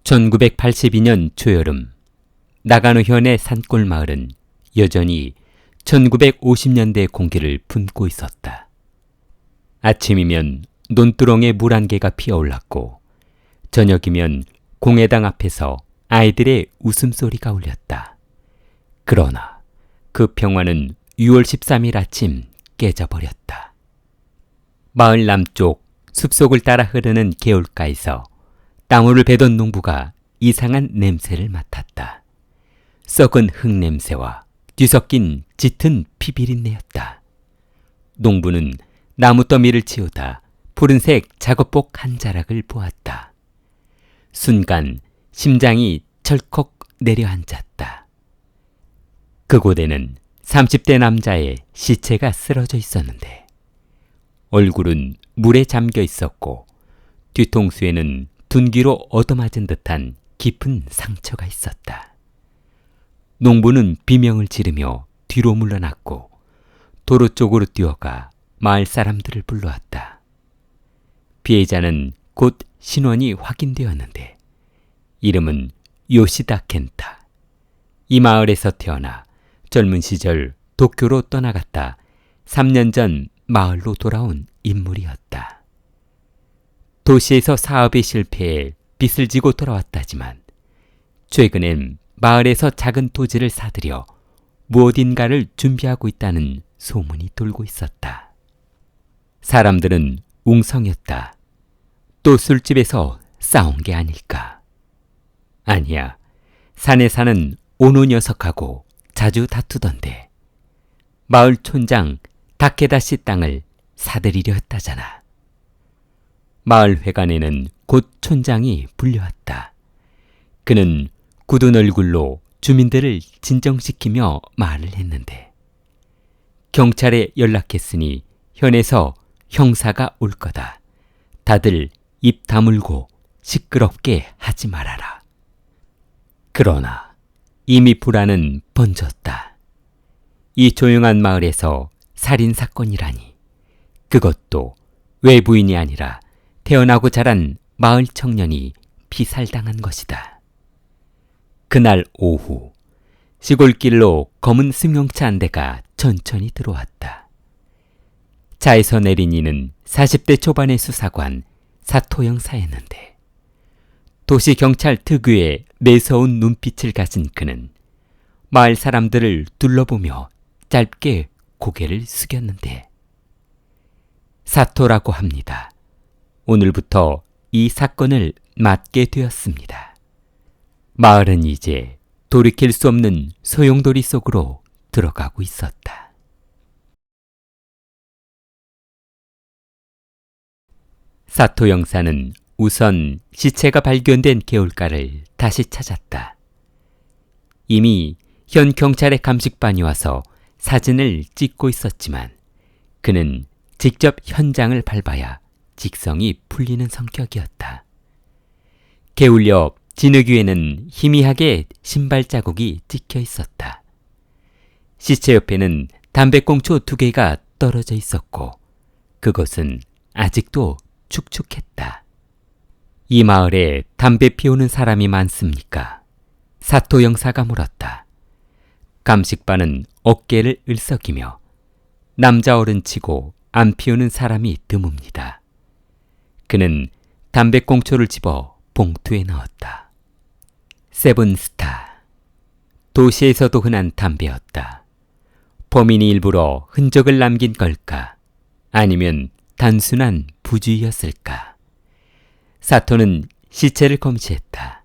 Speaker 1: (1982년) 초여름 나가노현의 산골 마을은 여전히 1950년대 공기를 품고 있었다. 아침이면 논두렁에 물 한 개가 피어올랐고 저녁이면 공회당 앞에서 아이들의 웃음소리가 울렸다. 그러나 그 평화는 6월 13일 아침 깨져버렸다. 마을 남쪽 숲속을 따라 흐르는 개울가에서 땅울을 베던 농부가 이상한 냄새를 맡았다. 썩은 흙냄새와 뒤섞인 짙은 피비린내였다. 농부는 나무 더미를 치우다 푸른색 작업복 한 자락을 보았다. 순간 심장이 철컥 내려앉았다. 그곳에는 30대 남자의 시체가 쓰러져 있었는데 얼굴은 물에 잠겨 있었고 뒤통수에는 둔기로 얻어맞은 듯한 깊은 상처가 있었다. 농부는 비명을 지르며 뒤로 물러났고 도로 쪽으로 뛰어가 마을 사람들을 불러왔다. 피해자는 곧 신원이 확인되었는데 이름은 요시다 켄타. 이 마을에서 태어나 젊은 시절 도쿄로 떠나갔다 3년 전 마을로 돌아온 인물이었다. 도시에서 사업에 실패해 빚을 지고 돌아왔다지만 최근엔 마을에서 작은 토지를 사들여 무엇인가를 준비하고 있다는 소문이 돌고 있었다. 사람들은 웅성였다. 또 술집에서 싸운 게 아닐까. 아니야, 산에 사는 오노 녀석하고 자주 다투던데. 마을 촌장 다케다 씨 땅을 사들이려 했다잖아. 마을 회관에는 곧 촌장이 불려왔다. 그는 굳은 얼굴로 주민들을 진정시키며 말을 했는데, 경찰에 연락했으니 현에서 형사가 올 거다. 다들 입 다물고 시끄럽게 하지 말아라. 그러나 이미 불안은 번졌다. 이 조용한 마을에서 살인사건이라니, 그것도 외부인이 아니라 태어나고 자란 마을 청년이 피살당한 것이다. 그날 오후, 시골길로 검은 승용차 한 대가 천천히 들어왔다. 차에서 내린 이는 40대 초반의 수사관 사토 형사였는데, 도시경찰 특유의 매서운 눈빛을 가진 그는 마을 사람들을 둘러보며 짧게 고개를 숙였는데, 사토라고 합니다. 오늘부터 이 사건을 맡게 되었습니다. 마을은 이제 돌이킬 수 없는 소용돌이 속으로 들어가고 있었다. 사토 형사는 우선 시체가 발견된 개울가를 다시 찾았다. 이미 현 경찰의 감식반이 와서 사진을 찍고 있었지만 그는 직접 현장을 밟아야 직성이 풀리는 성격이었다. 개울 옆 진흙 위에는 희미하게 신발 자국이 찍혀 있었다. 시체 옆에는 담배꽁초 2개가 떨어져 있었고 그것은 아직도 축축했다. 이 마을에 담배 피우는 사람이 많습니까? 사토 형사가 물었다. 감식반은 어깨를 을썩이며 남자 어른치고 안 피우는 사람이 드뭅니다. 그는 담배꽁초를 집어 봉투에 넣었다. 세븐스타. 도시에서도 흔한 담배였다. 범인이 일부러 흔적을 남긴 걸까? 아니면 단순한 부주의였을까? 사토는 시체를 검시했다.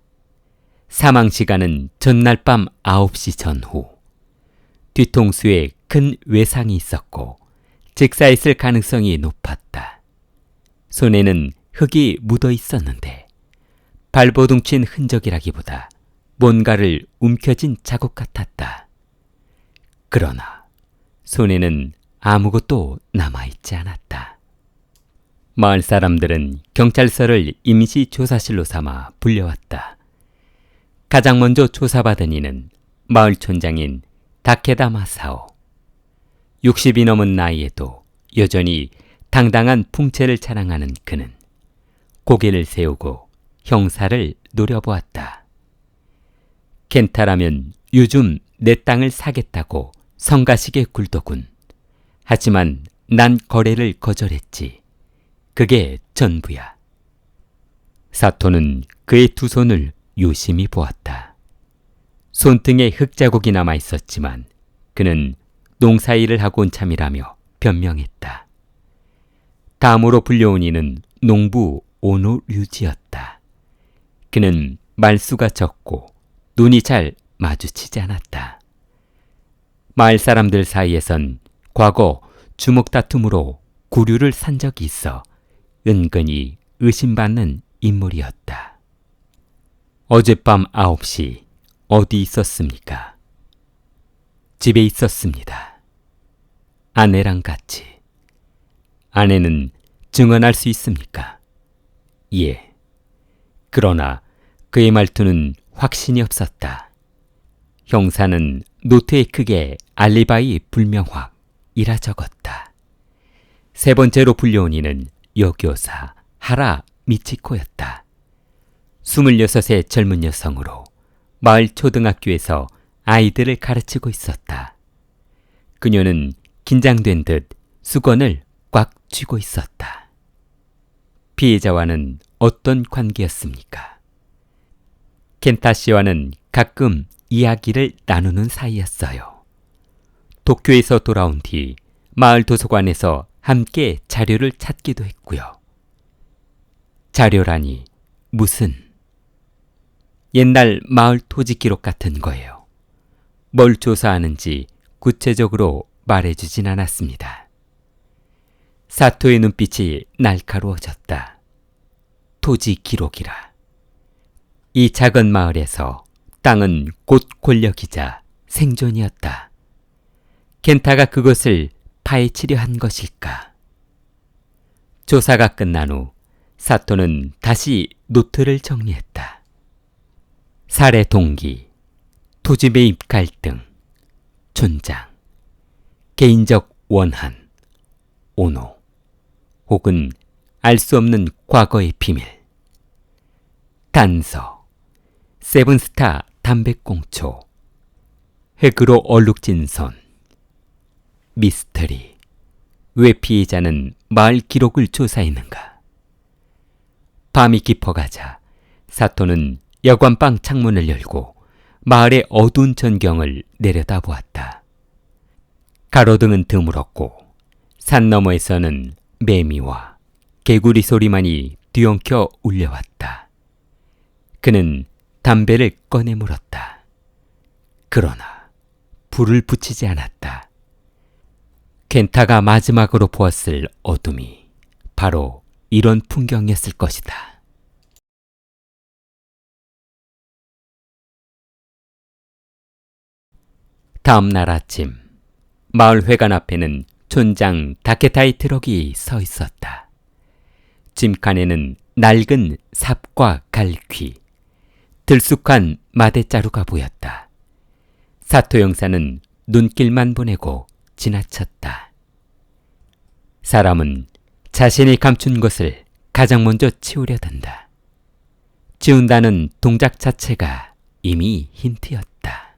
Speaker 1: 사망 시간은 전날 밤 9시 전후. 뒤통수에 큰 외상이 있었고 직사했을 가능성이 높았다. 손에는 흙이 묻어 있었는데 발버둥친 흔적이라기보다 뭔가를 움켜쥔 자국 같았다. 그러나 손에는 아무것도 남아있지 않았다. 마을 사람들은 경찰서를 임시 조사실로 삼아 불려왔다. 가장 먼저 조사받은 이는 마을 촌장인 다케다 마사오. 60이 넘은 나이에도 여전히 당당한 풍채를 자랑하는 그는 고개를 세우고 형사를 노려보았다. 켄타라면 요즘 내 땅을 사겠다고 성가시게 굴더군. 하지만 난 거래를 거절했지. 그게 전부야. 사토는 그의 두 손을 유심히 보았다. 손등에 흙자국이 남아 있었지만 그는 농사일을 하고 온 참이라며 변명했다. 다음으로 불려온 이는 농부 오노 류지였다. 그는 말수가 적고 눈이 잘 마주치지 않았다. 마을 사람들 사이에선 과거 주먹 다툼으로 구류를 산 적이 있어 은근히 의심받는 인물이었다. 어젯밤 9시 어디 있었습니까? 집에 있었습니다. 아내랑 같이. 아내는 증언할 수 있습니까? 예. 그러나 그의 말투는 확신이 없었다. 형사는 노트에 크게 알리바이 불명확이라 적었다. 세 번째로 불려온 이는 여교사 하라 미치코였다. 26의 젊은 여성으로 마을 초등학교에서 아이들을 가르치고 있었다. 그녀는 긴장된 듯 수건을 꽉 쥐고 있었다. 피해자와는 어떤 관계였습니까? 켄타 씨와는 가끔 이야기를 나누는 사이였어요. 도쿄에서 돌아온 뒤 마을 도서관에서 함께 자료를 찾기도 했고요. 자료라니 무슨? 옛날 마을 토지 기록 같은 거예요. 뭘 조사하는지 구체적으로 말해주진 않았습니다. 사토의 눈빛이 날카로워졌다. 토지 기록이라. 이 작은 마을에서 땅은 곧 권력이자 생존이었다. 켄타가 그것을 파헤치려 한 것일까? 조사가 끝난 후 사토는 다시 노트를 정리했다. 살해 동기, 토지 매입 갈등, 촌장, 개인적 원한, 오노, 혹은 알 수 없는 과거의 비밀, 단서, 세븐스타 담배꽁초, 획으로 얼룩진 손, 미스터리. 왜 피해자는 마을 기록을 조사했는가? 밤이 깊어가자 사토는 여관방 창문을 열고 마을의 어두운 전경을 내려다보았다. 가로등은 드물었고 산 너머에서는 매미와 개구리 소리만이 뒤엉켜 울려왔다. 그는 담배를 꺼내 물었다. 그러나 불을 붙이지 않았다. 켄타가 마지막으로 보았을 어둠이 바로 이런 풍경이었을 것이다. 다음 날 아침, 마을 회관 앞에는 촌장 다케타이 트럭이 서 있었다. 짐칸에는 낡은 삽과 갈퀴, 들쑥한 마대자루가 보였다. 사토 형사는 눈길만 보내고 지나쳤다. 사람은 자신이 감춘 것을 가장 먼저 치우려 든다. 치운다는 동작 자체가 이미 힌트였다.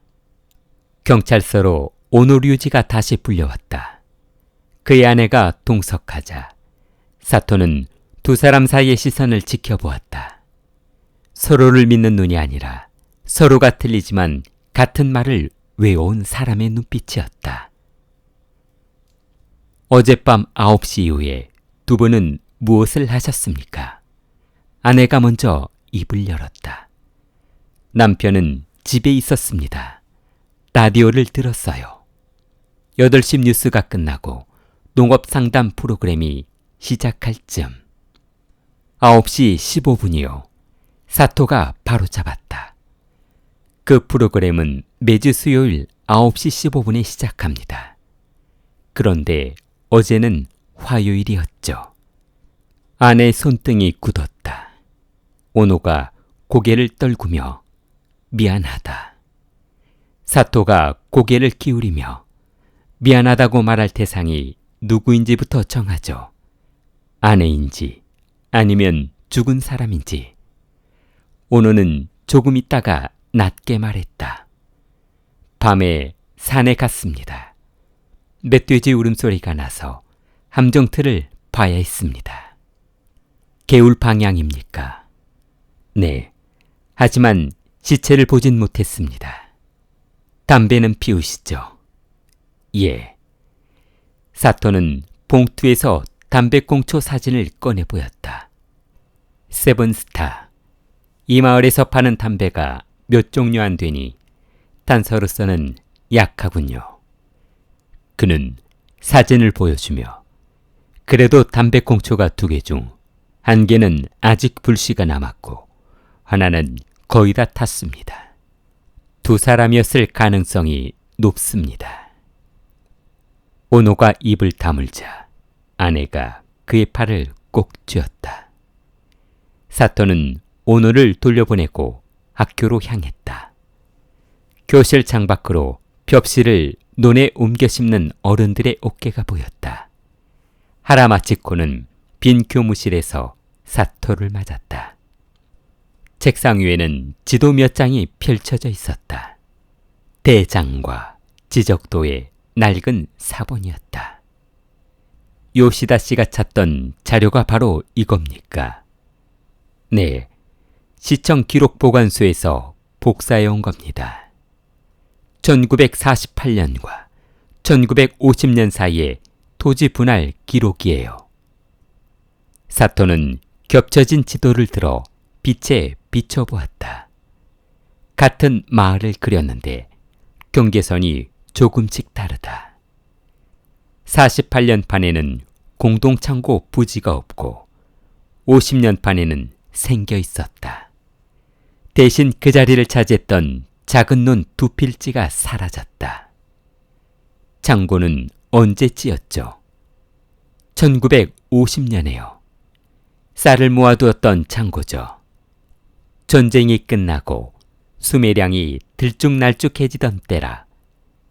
Speaker 1: 경찰서로 오노류지가 다시 불려왔다. 그의 아내가 동석하자 사토는 두 사람 사이의 시선을 지켜보았다. 서로를 믿는 눈이 아니라 서로가 틀리지만 같은 말을 외워온 사람의 눈빛이었다. 어젯밤 9시 이후에 두 분은 무엇을 하셨습니까? 아내가 먼저 입을 열었다. 남편은 집에 있었습니다. 라디오를 들었어요. 8시 뉴스가 끝나고 농업 상담 프로그램이 시작할 즈음. 9시 15분이요. 사토가 바로 잡았다. 그 프로그램은 매주 수요일 9시 15분에 시작합니다. 그런데 어제는 화요일이었죠. 아내 손등이 굳었다. 오노가 고개를 떨구며 미안하다. 사토가 고개를 기울이며 미안하다고 말할 대상이 누구인지부터 정하죠. 아내인지 아니면 죽은 사람인지. 오노는 조금 있다가 낮게 말했다. 밤에 산에 갔습니다. 멧돼지 울음소리가 나서 함정틀을 봐야 했습니다. 개울 방향입니까? 네. 하지만 시체를 보진 못했습니다. 담배는 피우시죠? 예. 사토는 봉투에서 담배꽁초 사진을 꺼내 보였다. 세븐스타. 이 마을에서 파는 담배가 몇 종류 안 되니 단서로서는 약하군요. 그는 사진을 보여주며 그래도 담배꽁초가 2개 중 1개는 아직 불씨가 남았고 하나는 거의 다 탔습니다. 2 사람이었을 가능성이 높습니다. 오노가 입을 다물자 아내가 그의 팔을 꼭 쥐었다. 사토는 오노를 돌려보내고 학교로 향했다. 교실 창밖으로 벽실을 논에 옮겨 심는 어른들의 어깨가 보였다. 하라마치코는 빈 교무실에서 사토를 맞았다. 책상 위에는 지도 몇 장이 펼쳐져 있었다. 대장과 지적도의 낡은 사본이었다. 요시다 씨가 찾던 자료가 바로 이겁니까? 네, 시청 기록 보관소에서 복사해 온 겁니다. 1948년과 1950년 사이의 토지 분할 기록이에요. 사토는 겹쳐진 지도를 들어 빛에 비춰보았다. 같은 마을을 그렸는데 경계선이 조금씩 다르다. 48년 판에는 공동창고 부지가 없고 50년판에는 생겨 있었다. 대신 그 자리를 차지했던 작은 논 두 필지가 사라졌다. 창고는 언제 찌었죠? 1950년에요. 쌀을 모아두었던 창고죠. 전쟁이 끝나고 수매량이 들쭉날쭉해지던 때라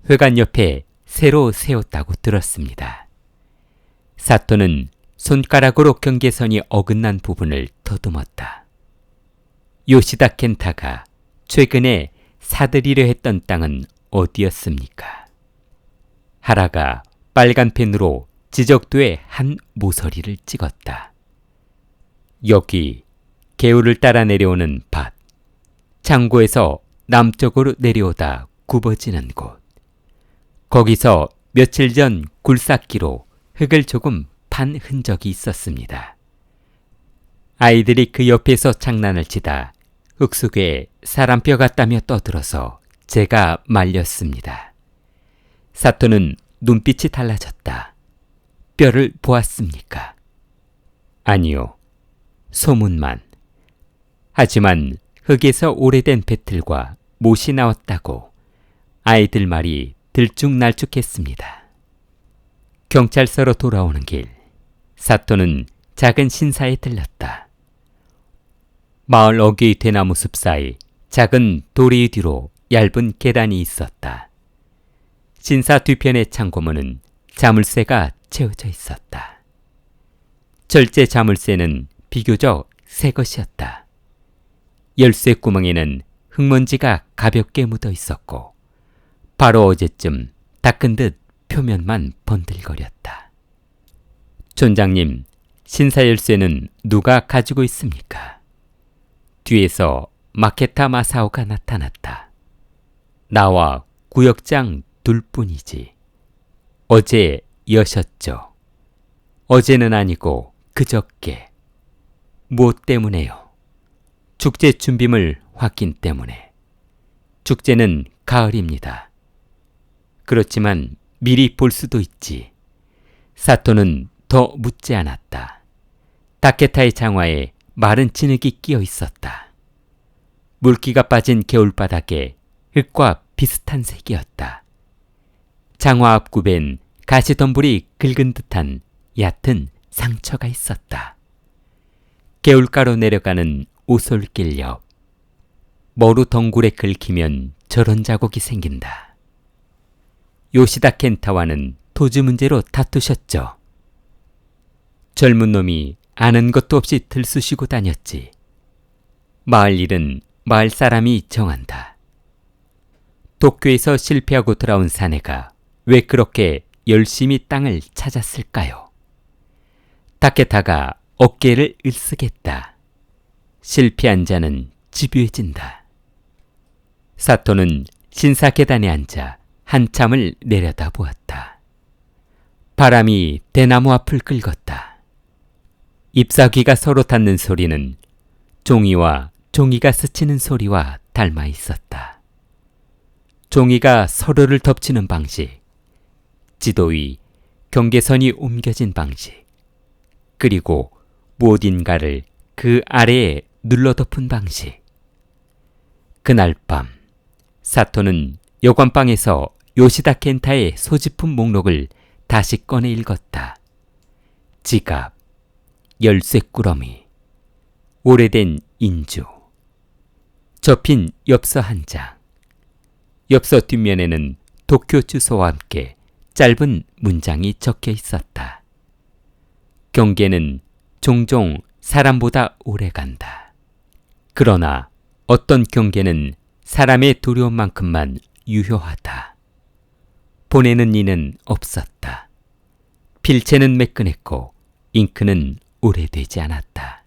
Speaker 1: 회관 옆에 새로 세웠다고 들었습니다. 사토는 손가락으로 경계선이 어긋난 부분을 더듬었다. 요시다 켄타가 최근에 사들이려 했던 땅은 어디였습니까? 하라가 빨간 펜으로 지적도에 한 모서리를 찍었다. 여기 개울을 따라 내려오는 밭, 창고에서 남쪽으로 내려오다 굽어지는 곳. 거기서 며칠 전 굴삭기로 흙을 조금 판 흔적이 있었습니다. 아이들이 그 옆에서 장난을 치다 흙 속에 사람 뼈 같다며 떠들어서 제가 말렸습니다. 사토는 눈빛이 달라졌다. 뼈를 보았습니까? 아니요. 소문만. 하지만 흙에서 오래된 배틀과 못이 나왔다고 아이들 말이 들쭉날쭉했습니다. 경찰서로 돌아오는 길, 사토는 작은 신사에 들렀다. 마을 어귀 대나무 숲 사이 작은 도리 뒤로 얇은 계단이 있었다. 신사 뒤편의 창고문은 자물쇠가 채워져 있었다. 절제 자물쇠는 비교적 새 것이었다. 열쇠 구멍에는 흙먼지가 가볍게 묻어 있었고 바로 어제쯤 닦은 듯 표면만 번들거렸다. 촌장님, 신사 열쇠는 누가 가지고 있습니까? 뒤에서 마케타 마사오가 나타났다. 나와 구역장 둘뿐이지. 어제 여셨죠. 어제는 아니고 그저께. 무엇 때문에요? 축제 준비물 확인 때문에. 축제는 가을입니다. 그렇지만 미리 볼 수도 있지. 사토는 더 묻지 않았다. 다케타의 장화에 마른 진흙이 끼어 있었다. 물기가 빠진 개울바닥에 흙과 비슷한 색이었다. 장화 앞굽엔 가시덤불이 긁은 듯한 얕은 상처가 있었다. 개울가로 내려가는 오솔길 옆. 머루 덩굴에 긁히면 저런 자국이 생긴다. 요시다 켄타와는 토지 문제로 다투셨죠. 젊은 놈이 아는 것도 없이 들쑤시고 다녔지. 마을 일은 마을 사람이 정한다. 도쿄에서 실패하고 돌아온 사내가 왜 그렇게 열심히 땅을 찾았을까요? 다케타가 어깨를 으쓱했다. 실패한 자는 집요해진다. 사토는 신사 계단에 앉아 한참을 내려다보았다. 바람이 대나무 앞을 긁었다. 잎사귀가 서로 닿는 소리는 종이와 종이가 스치는 소리와 닮아 있었다. 종이가 서로를 덮치는 방식, 지도 위 경계선이 옮겨진 방식, 그리고 무엇인가를 그 아래에 눌러덮은 방식. 그날 밤, 사토는 여관방에서 요시다 켄타의 소지품 목록을 다시 꺼내 읽었다. 지갑, 열쇠꾸러미, 오래된 인주, 접힌 엽서 한 장. 엽서 뒷면에는 도쿄 주소와 함께 짧은 문장이 적혀 있었다. 경계는 종종 사람보다 오래 간다. 그러나 어떤 경계는 사람의 두려움만큼만 유효하다. 보내는 이는 없었다. 필체는 매끈했고 잉크는 오래되지 않았다.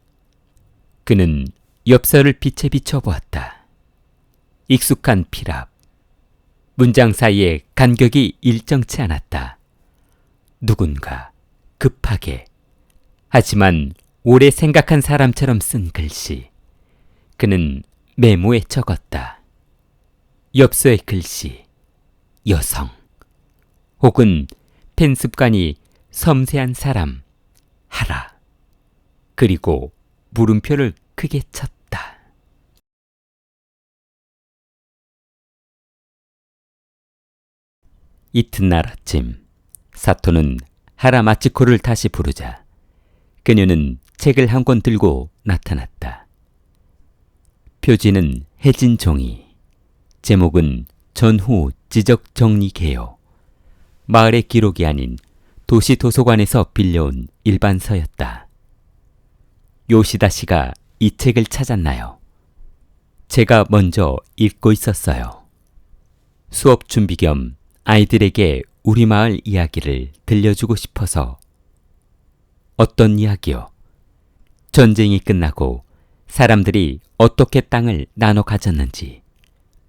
Speaker 1: 그는 엽서를 빛에 비춰보았다. 익숙한 필압. 문장 사이에 간격이 일정치 않았다. 누군가 급하게 하지만 오래 생각한 사람처럼 쓴 글씨. 그는 메모에 적었다. 엽서의 글씨. 여성. 혹은 펜 습관이 섬세한 사람 하라. 그리고 물음표를 크게 쳤다. 이튿날 아침, 사토는 하라 마치코를 다시 부르자 그녀는 책을 한 권 들고 나타났다. 표지는 해진 종이, 제목은 전후 지적 정리 개요. 마을의 기록이 아닌 도시 도서관에서 빌려온 일반서였다. 요시다 씨가 이 책을 찾았나요? 제가 먼저 읽고 있었어요. 수업 준비 겸 아이들에게 우리 마을 이야기를 들려주고 싶어서. 어떤 이야기요? 전쟁이 끝나고 사람들이 어떻게 땅을 나눠 가졌는지,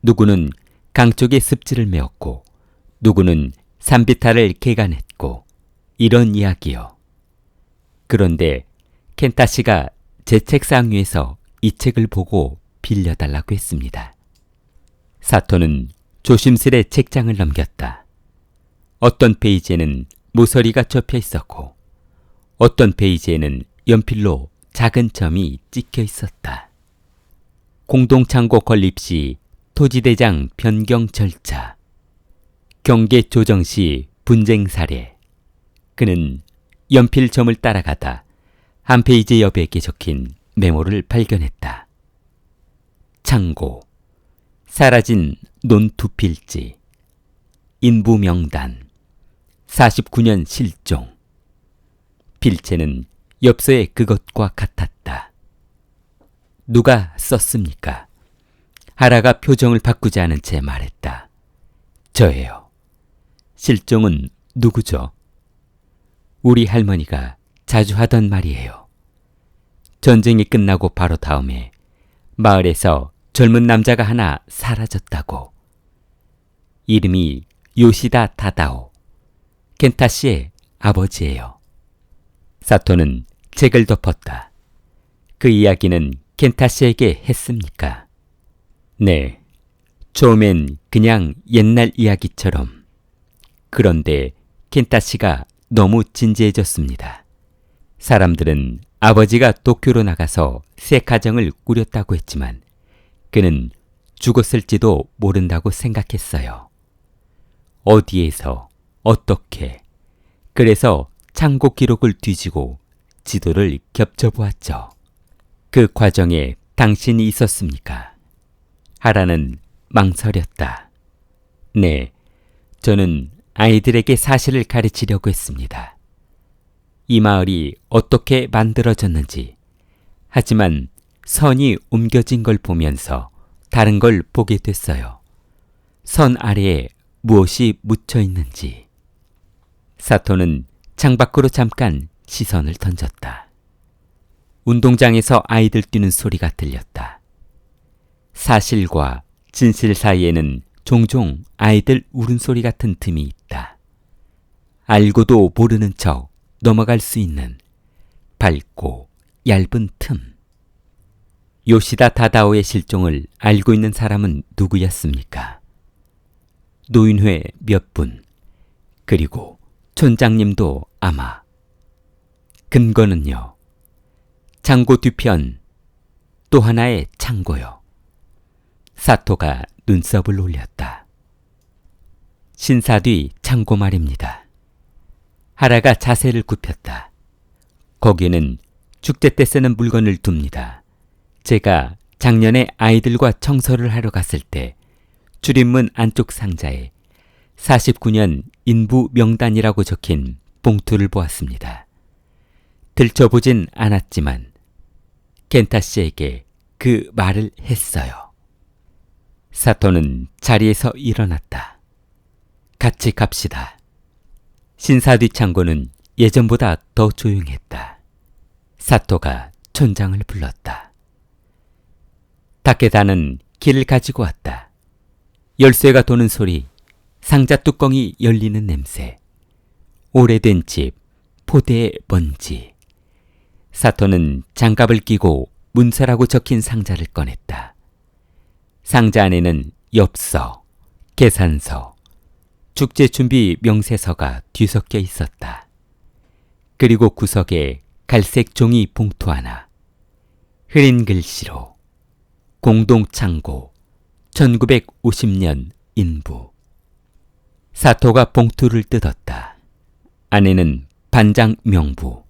Speaker 1: 누구는 강 쪽에 습지를 메었고 누구는 산비탈을 개간했고, 이런 이야기요. 그런데 켄타 씨가 제 책상 위에서 이 책을 보고 빌려달라고 했습니다. 사토는 조심스레 책장을 넘겼다. 어떤 페이지에는 모서리가 접혀 있었고 어떤 페이지에는 연필로 작은 점이 찍혀 있었다. 공동창고 건립 시 토지대장 변경 절차, 경계 조정 시 분쟁 사례. 그는 연필점을 따라가다 한 페이지 여백에 적힌 메모를 발견했다. 창고, 사라진 논 두 필지, 인부 명단, 49년 실종. 필체는 엽서에 그것과 같았다. 누가 썼습니까? 하라가 표정을 바꾸지 않은 채 말했다. 저예요. 실종은 누구죠? 우리 할머니가 자주 하던 말이에요. 전쟁이 끝나고 바로 다음에 마을에서 젊은 남자가 하나 사라졌다고. 이름이 요시다 타다오, 켄타 씨의 아버지예요. 사토는 책을 덮었다. 그 이야기는 켄타 씨에게 했습니까? 네, 처음엔 그냥 옛날 이야기처럼. 그런데 켄타 씨가 너무 진지해졌습니다. 사람들은 아버지가 도쿄로 나가서 새 가정을 꾸렸다고 했지만 그는 죽었을지도 모른다고 생각했어요. 어디에서, 어떻게. 그래서 창고 기록을 뒤지고 지도를 겹쳐보았죠. 그 과정에 당신이 있었습니까? 하라는 망설였다. 네, 저는 아이들에게 사실을 가르치려고 했습니다. 이 마을이 어떻게 만들어졌는지. 하지만 선이 옮겨진 걸 보면서 다른 걸 보게 됐어요. 선 아래에 무엇이 묻혀 있는지. 사토는 창밖으로 잠깐 시선을 던졌다. 운동장에서 아이들 뛰는 소리가 들렸다. 사실과 진실 사이에는 종종 아이들 울음소리 같은 틈이 있다. 알고도 모르는 척 넘어갈 수 있는 밝고 얇은 틈. 요시다 타다오의 실종을 알고 있는 사람은 누구였습니까? 노인회 몇 분, 그리고 촌장님도 아마. 근거는요. 창고 뒤편, 또 하나의 창고요. 사토가 눈썹을 올렸다. 신사 뒤 창고 말입니다. 하라가 자세를 굽혔다. 거기에는 축제 때 쓰는 물건을 둡니다. 제가 작년에 아이들과 청소를 하러 갔을 때 출입문 안쪽 상자에 49년 인부 명단이라고 적힌 봉투를 보았습니다. 들춰보진 않았지만 켄타 씨에게 그 말을 했어요. 사토는 자리에서 일어났다. 같이 갑시다. 신사 뒤 창고는 예전보다 더 조용했다. 사토가 촌장을 불렀다. 타케다는 길을 가지고 왔다. 열쇠가 도는 소리, 상자 뚜껑이 열리는 냄새, 오래된 집, 포대의 먼지. 사토는 장갑을 끼고 문서라고 적힌 상자를 꺼냈다. 상자 안에는 엽서, 계산서, 축제 준비 명세서가 뒤섞여 있었다. 그리고 구석에 갈색 종이 봉투 하나, 흐린 글씨로 공동창고 1950년 인부. 사토가 봉투를 뜯었다. 안에는 반장 명부,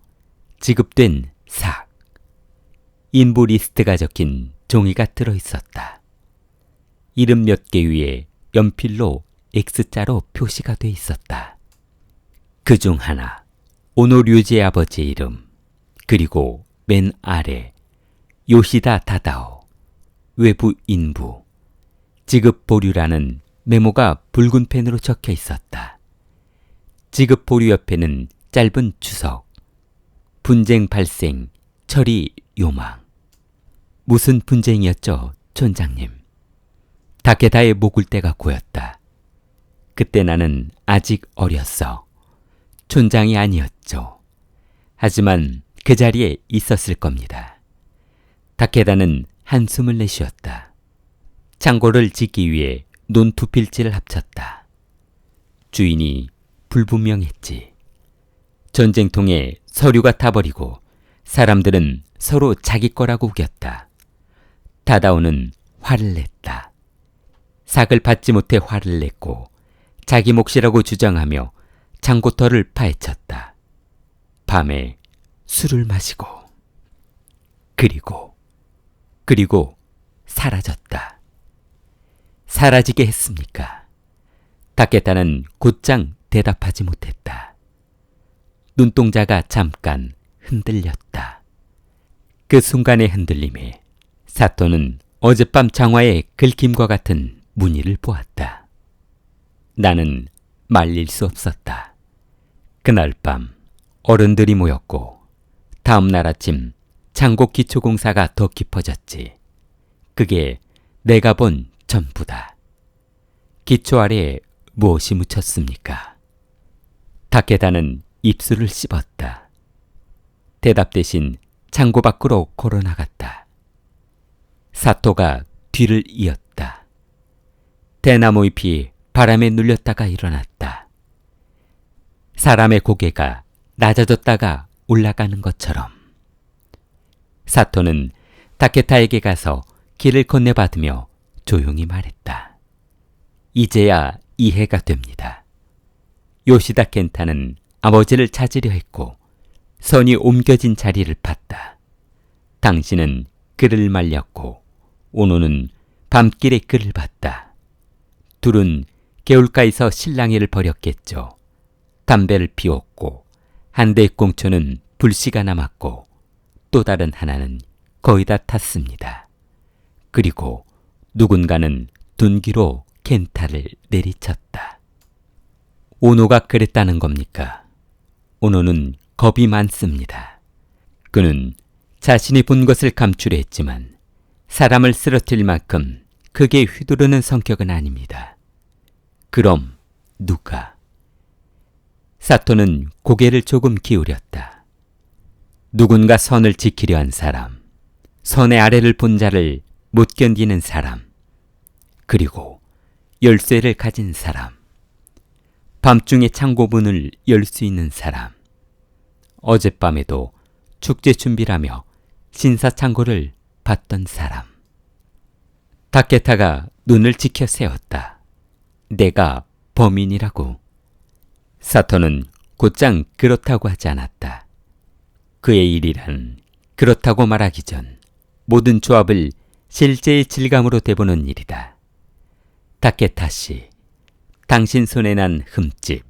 Speaker 1: 지급된 삭, 인부 리스트가 적힌 종이가 들어있었다. 이름 몇 개 위에 연필로 X자로 표시가 돼 있었다. 그중 하나, 오노류지의 아버지 이름, 그리고 맨 아래 요시다 다다오, 외부 인부, 지급 보류라는 메모가 붉은 펜으로 적혀 있었다. 지급 보류 옆에는 짧은 주석, 분쟁 발생, 처리 요망. 무슨 분쟁이었죠, 촌장님? 다케다의 목을대가 고였다. 그때 나는 아직 어렸어. 촌장이 아니었죠. 하지만 그 자리에 있었을 겁니다. 다케다는 한숨을 내쉬었다. 창고를 짓기 위해 논2 필지를 합쳤다. 주인이 불분명했지. 전쟁통에 서류가 타버리고 사람들은 서로 자기 거라고 우겼다. 다다오는 화를 냈다. 삭을 받지 못해 화를 냈고 자기 몫이라고 주장하며 창고터를 파헤쳤다. 밤에 술을 마시고 그리고 사라졌다. 사라지게 했습니까? 다케타는 곧장 대답하지 못했다. 눈동자가 잠깐 흔들렸다. 그 순간의 흔들림에 사토는 어젯밤 장화의 긁힘과 같은 무늬를 보았다. 나는 말릴 수 없었다. 그날 밤 어른들이 모였고 다음 날 아침 창고 기초공사가 더 깊어졌지. 그게 내가 본 전부다. 기초 아래에 무엇이 묻혔습니까? 다케다는 입술을 씹었다. 대답 대신 창고 밖으로 걸어나갔다. 사토가 뒤를 이었다. 대나무 잎이 바람에 눌렸다가 일어났다. 사람의 고개가 낮아졌다가 올라가는 것처럼. 사토는 다케타에게 가서 길을 건네받으며 조용히 말했다. 이제야 이해가 됩니다. 요시다 켄타는 아버지를 찾으려 했고 선이 옮겨진 자리를 봤다. 당신은 그를 말렸고 오노는 밤길에 그를 봤다. 둘은 개울가에서 실랑이를 벌였겠죠. 담배를 피웠고 한 대의 꽁초는 불씨가 남았고 또 다른 하나는 거의 다 탔습니다. 그리고 누군가는 둔기로 켄타를 내리쳤다. 오노가 그랬다는 겁니까? 오노는 겁이 많습니다. 그는 자신이 본 것을 감추려 했지만 사람을 쓰러뜨릴 만큼 크게 휘두르는 성격은 아닙니다. 그럼 누가? 사토는 고개를 조금 기울였다. 누군가 선을 지키려 한 사람, 선의 아래를 본 자를 못 견디는 사람, 그리고 열쇠를 가진 사람, 밤중에 창고문을 열 수 있는 사람, 어젯밤에도 축제 준비라며 신사창고를 봤던 사람. 다케타가 눈을 지켜 세웠다. 내가 범인이라고. 사토는 곧장 그렇다고 하지 않았다. 그의 일이란 그렇다고 말하기 전 모든 조합을 실제의 질감으로 대보는 일이다. 다케타 씨, 당신 손에 난 흠집,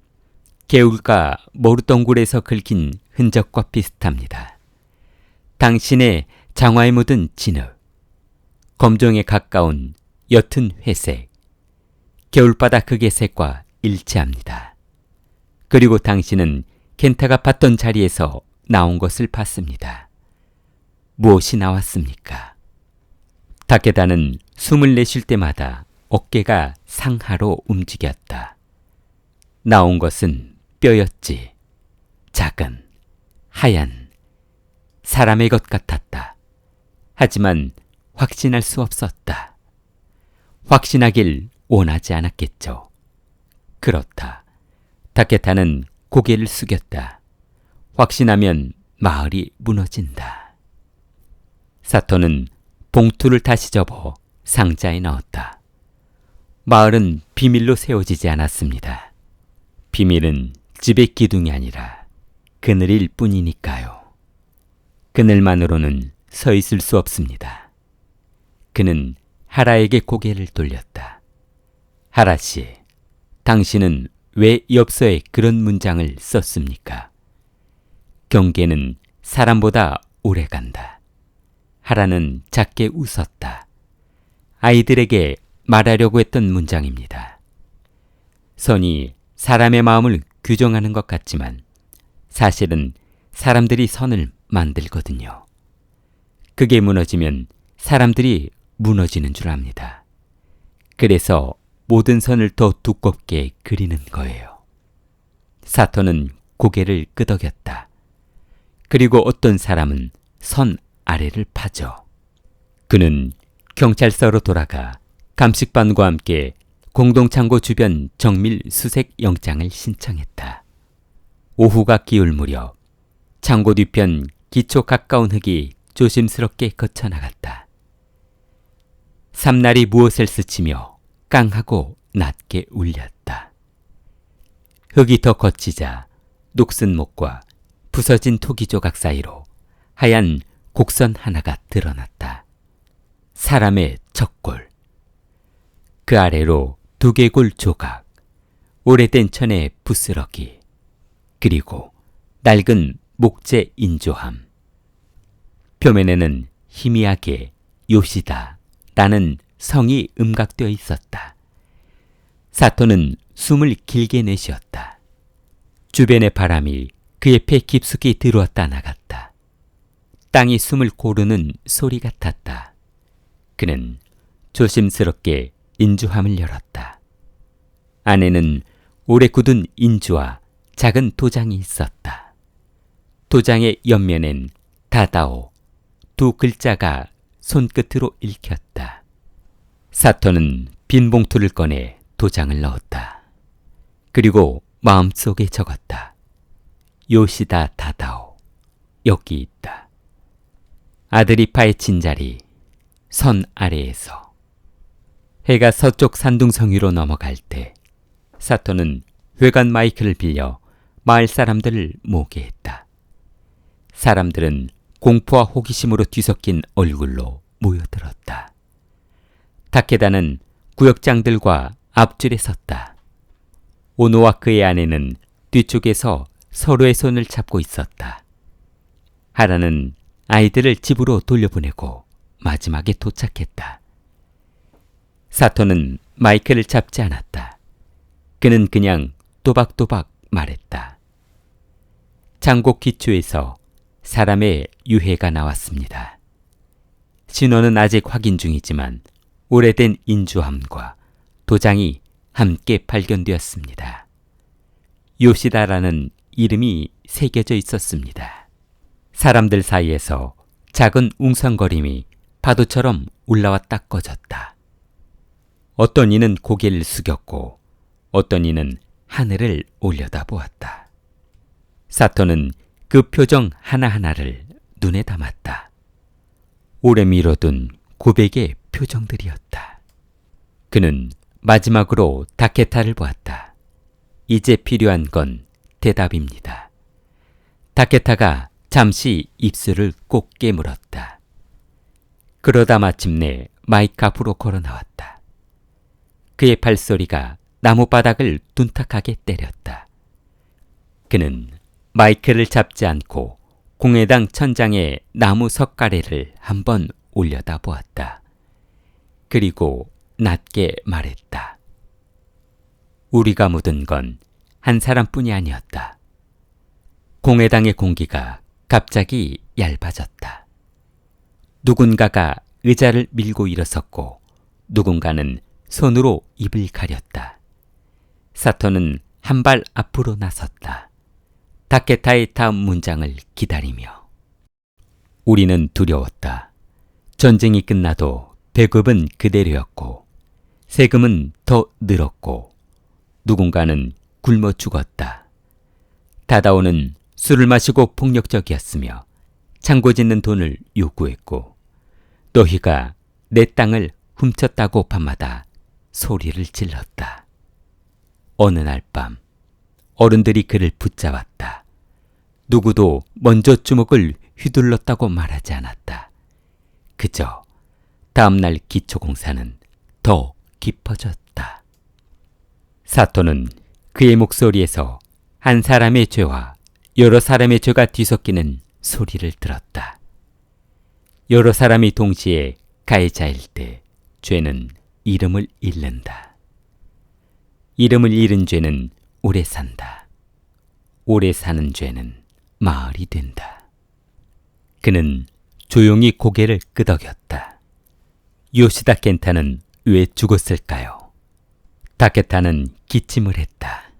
Speaker 1: 개울가 모루덩굴에서 긁힌 흔적과 비슷합니다. 당신의 장화에 묻은 진흙, 검정에 가까운 옅은 회색, 겨울바다 극의 색과 일치합니다. 그리고 당신은 켄타가 봤던 자리에서 나온 것을 봤습니다. 무엇이 나왔습니까? 다케다는 숨을 내쉴 때마다 어깨가 상하로 움직였다. 나온 것은 뼈였지. 작은, 하얀, 사람의 것 같았다. 하지만 확신할 수 없었다. 확신하길 원하지 않았겠죠. 그렇다. 다케타는 고개를 숙였다. 확신하면 마을이 무너진다. 사토는 봉투를 다시 접어 상자에 넣었다. 마을은 비밀로 세워지지 않았습니다. 비밀은 집의 기둥이 아니라 그늘일 뿐이니까요. 그늘만으로는 서 있을 수 없습니다. 그는 하라에게 고개를 돌렸다. 하라 씨, 당신은 왜 엽서에 그런 문장을 썼습니까? 경계는 사람보다 오래 간다. 하라는 작게 웃었다. 아이들에게 말하려고 했던 문장입니다. 선이 사람의 마음을 규정하는 것 같지만 사실은 사람들이 선을 만들거든요. 그게 무너지면 사람들이 무너지는 줄 압니다. 그래서 모든 선을 더 두껍게 그리는 거예요. 사토는 고개를 끄덕였다. 그리고 어떤 사람은 선 아래를 파죠. 그는 경찰서로 돌아가 감식반과 함께 공동창고 주변 정밀 수색 영장을 신청했다. 오후가 기울 무렵 창고 뒤편 기초 가까운 흙이 조심스럽게 거쳐나갔다. 삼날이 무엇을 스치며 깡하고 낮게 울렸다. 흙이 더 거치자 녹슨 목과 부서진 토기 조각 사이로 하얀 곡선 하나가 드러났다. 사람의 척골. 그 아래로 두개골 조각, 오래된 천의 부스러기, 그리고 낡은 목재 인조함. 표면에는 희미하게 요시다라는 성이 음각되어 있었다. 사토는 숨을 길게 내쉬었다. 주변의 바람이 그의 폐 깊숙이 들어왔다 나갔다. 땅이 숨을 고르는 소리 같았다. 그는 조심스럽게 인주함을 열었다. 안에는 오래 굳은 인주와 작은 도장이 있었다. 도장의 옆면엔 다다오 두 글자가 손끝으로 읽혔다. 사토는 빈 봉투를 꺼내 도장을 넣었다. 그리고 마음속에 적었다. 요시다 다다오, 여기 있다. 아들이 파헤친 자리, 선 아래에서. 해가 서쪽 산둥성 위로 넘어갈 때 사토는 회관 마이크를 빌려 마을 사람들을 모게 했다. 사람들은 공포와 호기심으로 뒤섞인 얼굴로 모여들었다. 다케다는 구역장들과 앞줄에 섰다. 오노와 그의 아내는 뒤쪽에서 서로의 손을 잡고 있었다. 하라는 아이들을 집으로 돌려보내고 마지막에 도착했다. 사토는 마이크를 잡지 않았다. 그는 그냥 또박또박 말했다. 장곡 기초에서 사람의 유해가 나왔습니다. 신원은 아직 확인 중이지만 오래된 인주함과 도장이 함께 발견되었습니다. 요시다라는 이름이 새겨져 있었습니다. 사람들 사이에서 작은 웅성거림이 파도처럼 올라왔다 꺼졌다. 어떤 이는 고개를 숙였고 어떤 이는 하늘을 올려다보았다. 사토는 그 표정 하나하나를 눈에 담았다. 오래 미뤄둔 고백의 표정들이었다. 그는 마지막으로 다케타를 보았다. 이제 필요한 건 대답입니다. 다케타가 잠시 입술을 꼭 깨물었다. 그러다 마침내 마이크 앞으로 걸어 나왔다. 그의 발소리가 나무바닥을 둔탁하게 때렸다. 그는 마이크를 잡지 않고 공회당 천장의 나무 석가래를 한번 올려다 보았다. 그리고 낮게 말했다. 우리가 묻은 건 한 사람뿐이 아니었다. 공회당의 공기가 갑자기 얇아졌다. 누군가가 의자를 밀고 일어섰고 누군가는 손으로 입을 가렸다. 사토는 한 발 앞으로 나섰다. 다케타의 다음 문장을 기다리며. 우리는 두려웠다. 전쟁이 끝나도 배급은 그대로였고 세금은 더 늘었고 누군가는 굶어 죽었다. 다다오는 술을 마시고 폭력적이었으며 창고 짓는 돈을 요구했고 너희가 내 땅을 훔쳤다고 밤마다 소리를 질렀다. 어느 날 밤 어른들이 그를 붙잡았다. 누구도 먼저 주먹을 휘둘렀다고 말하지 않았다. 그저 다음날 기초공사는 더 깊어졌다. 사토는 그의 목소리에서 한 사람의 죄와 여러 사람의 죄가 뒤섞이는 소리를 들었다. 여러 사람이 동시에 가해자일 때 죄는 이름을 잃는다. 이름을 잃은 죄는 오래 산다. 오래 사는 죄는 마을이 된다. 그는 조용히 고개를 끄덕였다. 요시다 켄타는 왜 죽었을까요? 다케타는 기침을 했다.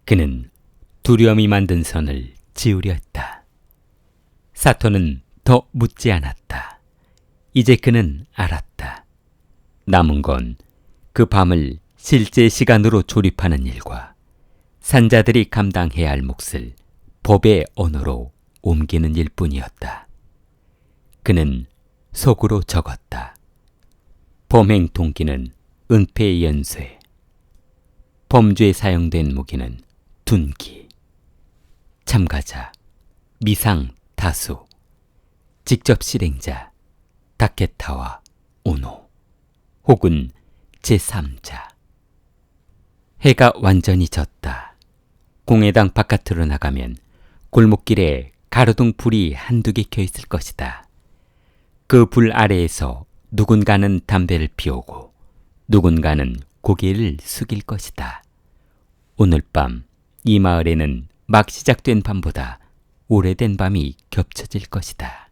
Speaker 1: 그는 두려움이 만든 선을 지우려 했다. 사토는 더 묻지 않았다. 이제 그는 알았다. 남은 건 그 밤을 실제 시간으로 조립하는 일과 산자들이 감당해야 할 몫을 법의 언어로 옮기는 일뿐이었다. 그는 속으로 적었다. 범행 동기는 은폐의 연쇄. 범죄에 사용된 무기는 둔기. 참가자 미상 다수. 직접 실행자 다케타와 오노. 혹은 제3자. 해가 완전히 졌다. 공회당 바깥으로 나가면 골목길에 가로등 불이 한두 개 켜 있을 것이다. 그 불 아래에서 누군가는 담배를 피우고 누군가는 고개를 숙일 것이다. 오늘 밤 이 마을에는 막 시작된 밤보다 오래된 밤이 겹쳐질 것이다.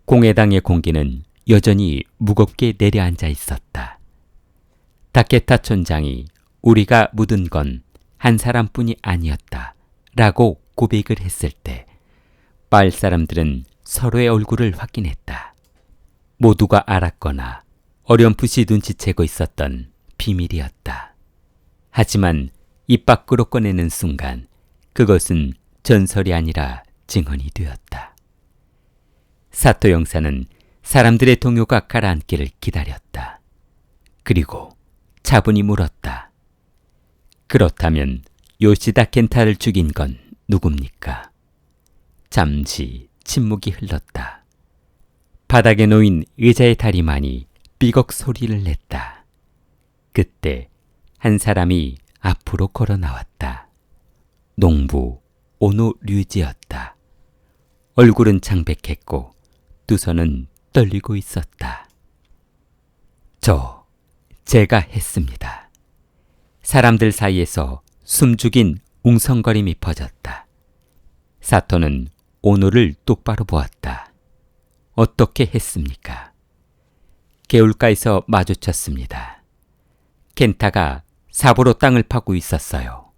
Speaker 1: 공회당의 공기는 여전히 무겁게 내려앉아 있었다. 다케타 촌장이 우리가 묻은 건 한 사람뿐이 아니었다 라고 고백을 했을 때 마을 사람들은 서로의 얼굴을 확인했다. 모두가 알았거나 어렴풋이 눈치채고 있었던 비밀이었다. 하지만 입 밖으로 꺼내는 순간 그것은 전설이 아니라 증언이 되었다. 사토 형사는 사람들의 동요가 가라앉기를 기다렸다. 그리고 차분히 물었다. 그렇다면 요시다 켄타를 죽인 건 누굽니까? 잠시 침묵이 흘렀다. 바닥에 놓인 의자의 다리만이 삐걱 소리를 냈다. 그때 한 사람이 앞으로 걸어 나왔다. 농부 오노 류지였다. 얼굴은 창백했고 두 손은 떨리고 있었다. 제가 했습니다. 사람들 사이에서 숨죽인 웅성거림이 퍼졌다. 사토는 오노를 똑바로 보았다. 어떻게 했습니까? 개울가에서 마주쳤습니다. 켄타가 삽으로 땅을 파고 있었어요.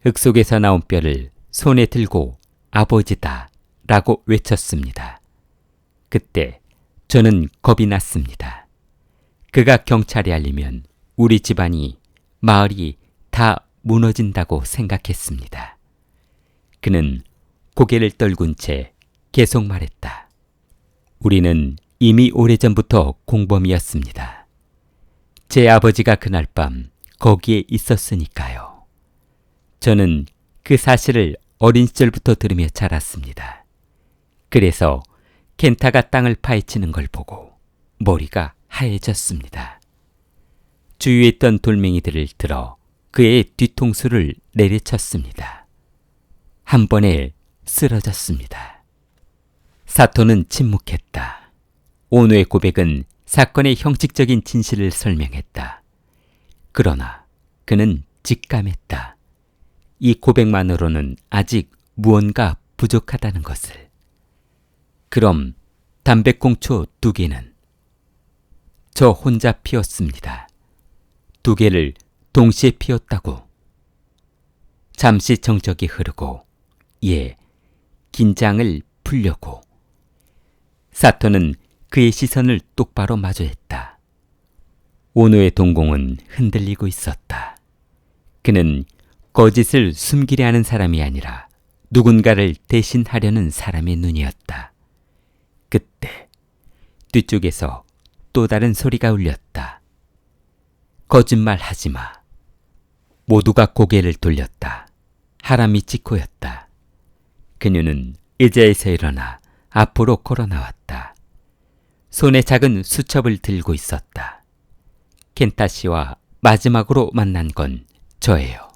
Speaker 1: 흙 속에서 나온 뼈를 손에 들고 아버지다 라고 외쳤습니다. 그때 저는 겁이 났습니다. 그가 경찰에 알리면 우리 집안이, 마을이 다 무너진다고 생각했습니다. 그는 고개를 떨군 채 계속 말했다. 우리는 이미 오래전부터 공범이었습니다. 제 아버지가 그날 밤 거기에 있었으니까요. 저는 그 사실을 어린 시절부터 들으며 자랐습니다. 그래서 켄타가 땅을 파헤치는 걸 보고 머리가 하얘졌습니다. 주위에 있던 돌멩이들을 들어 그의 뒤통수를 내리쳤습니다. 한 번에 쓰러졌습니다. 사토는 침묵했다. 오노의 고백은 사건의 형식적인 진실을 설명했다. 그러나 그는 직감했다. 이 고백만으로는 아직 무언가 부족하다는 것을. 그럼 담배꽁초 2개는? 저 혼자 피웠습니다. 2개를 동시에 피웠다고. 잠시 정적이 흐르고 긴장을 풀려고. 사토는 그의 시선을 똑바로 마주했다. 오노의 동공은 흔들리고 있었다. 그는 거짓을 숨기려 하는 사람이 아니라 누군가를 대신하려는 사람의 눈이었다. 그때 뒤쪽에서 또 다른 소리가 울렸다. 거짓말 하지 마. 모두가 고개를 돌렸다. 하라미치코였다. 그녀는 의자에서 일어나 앞으로 걸어 나왔다. 손에 작은 수첩을 들고 있었다. 켄타 씨와 마지막으로 만난 건 저예요.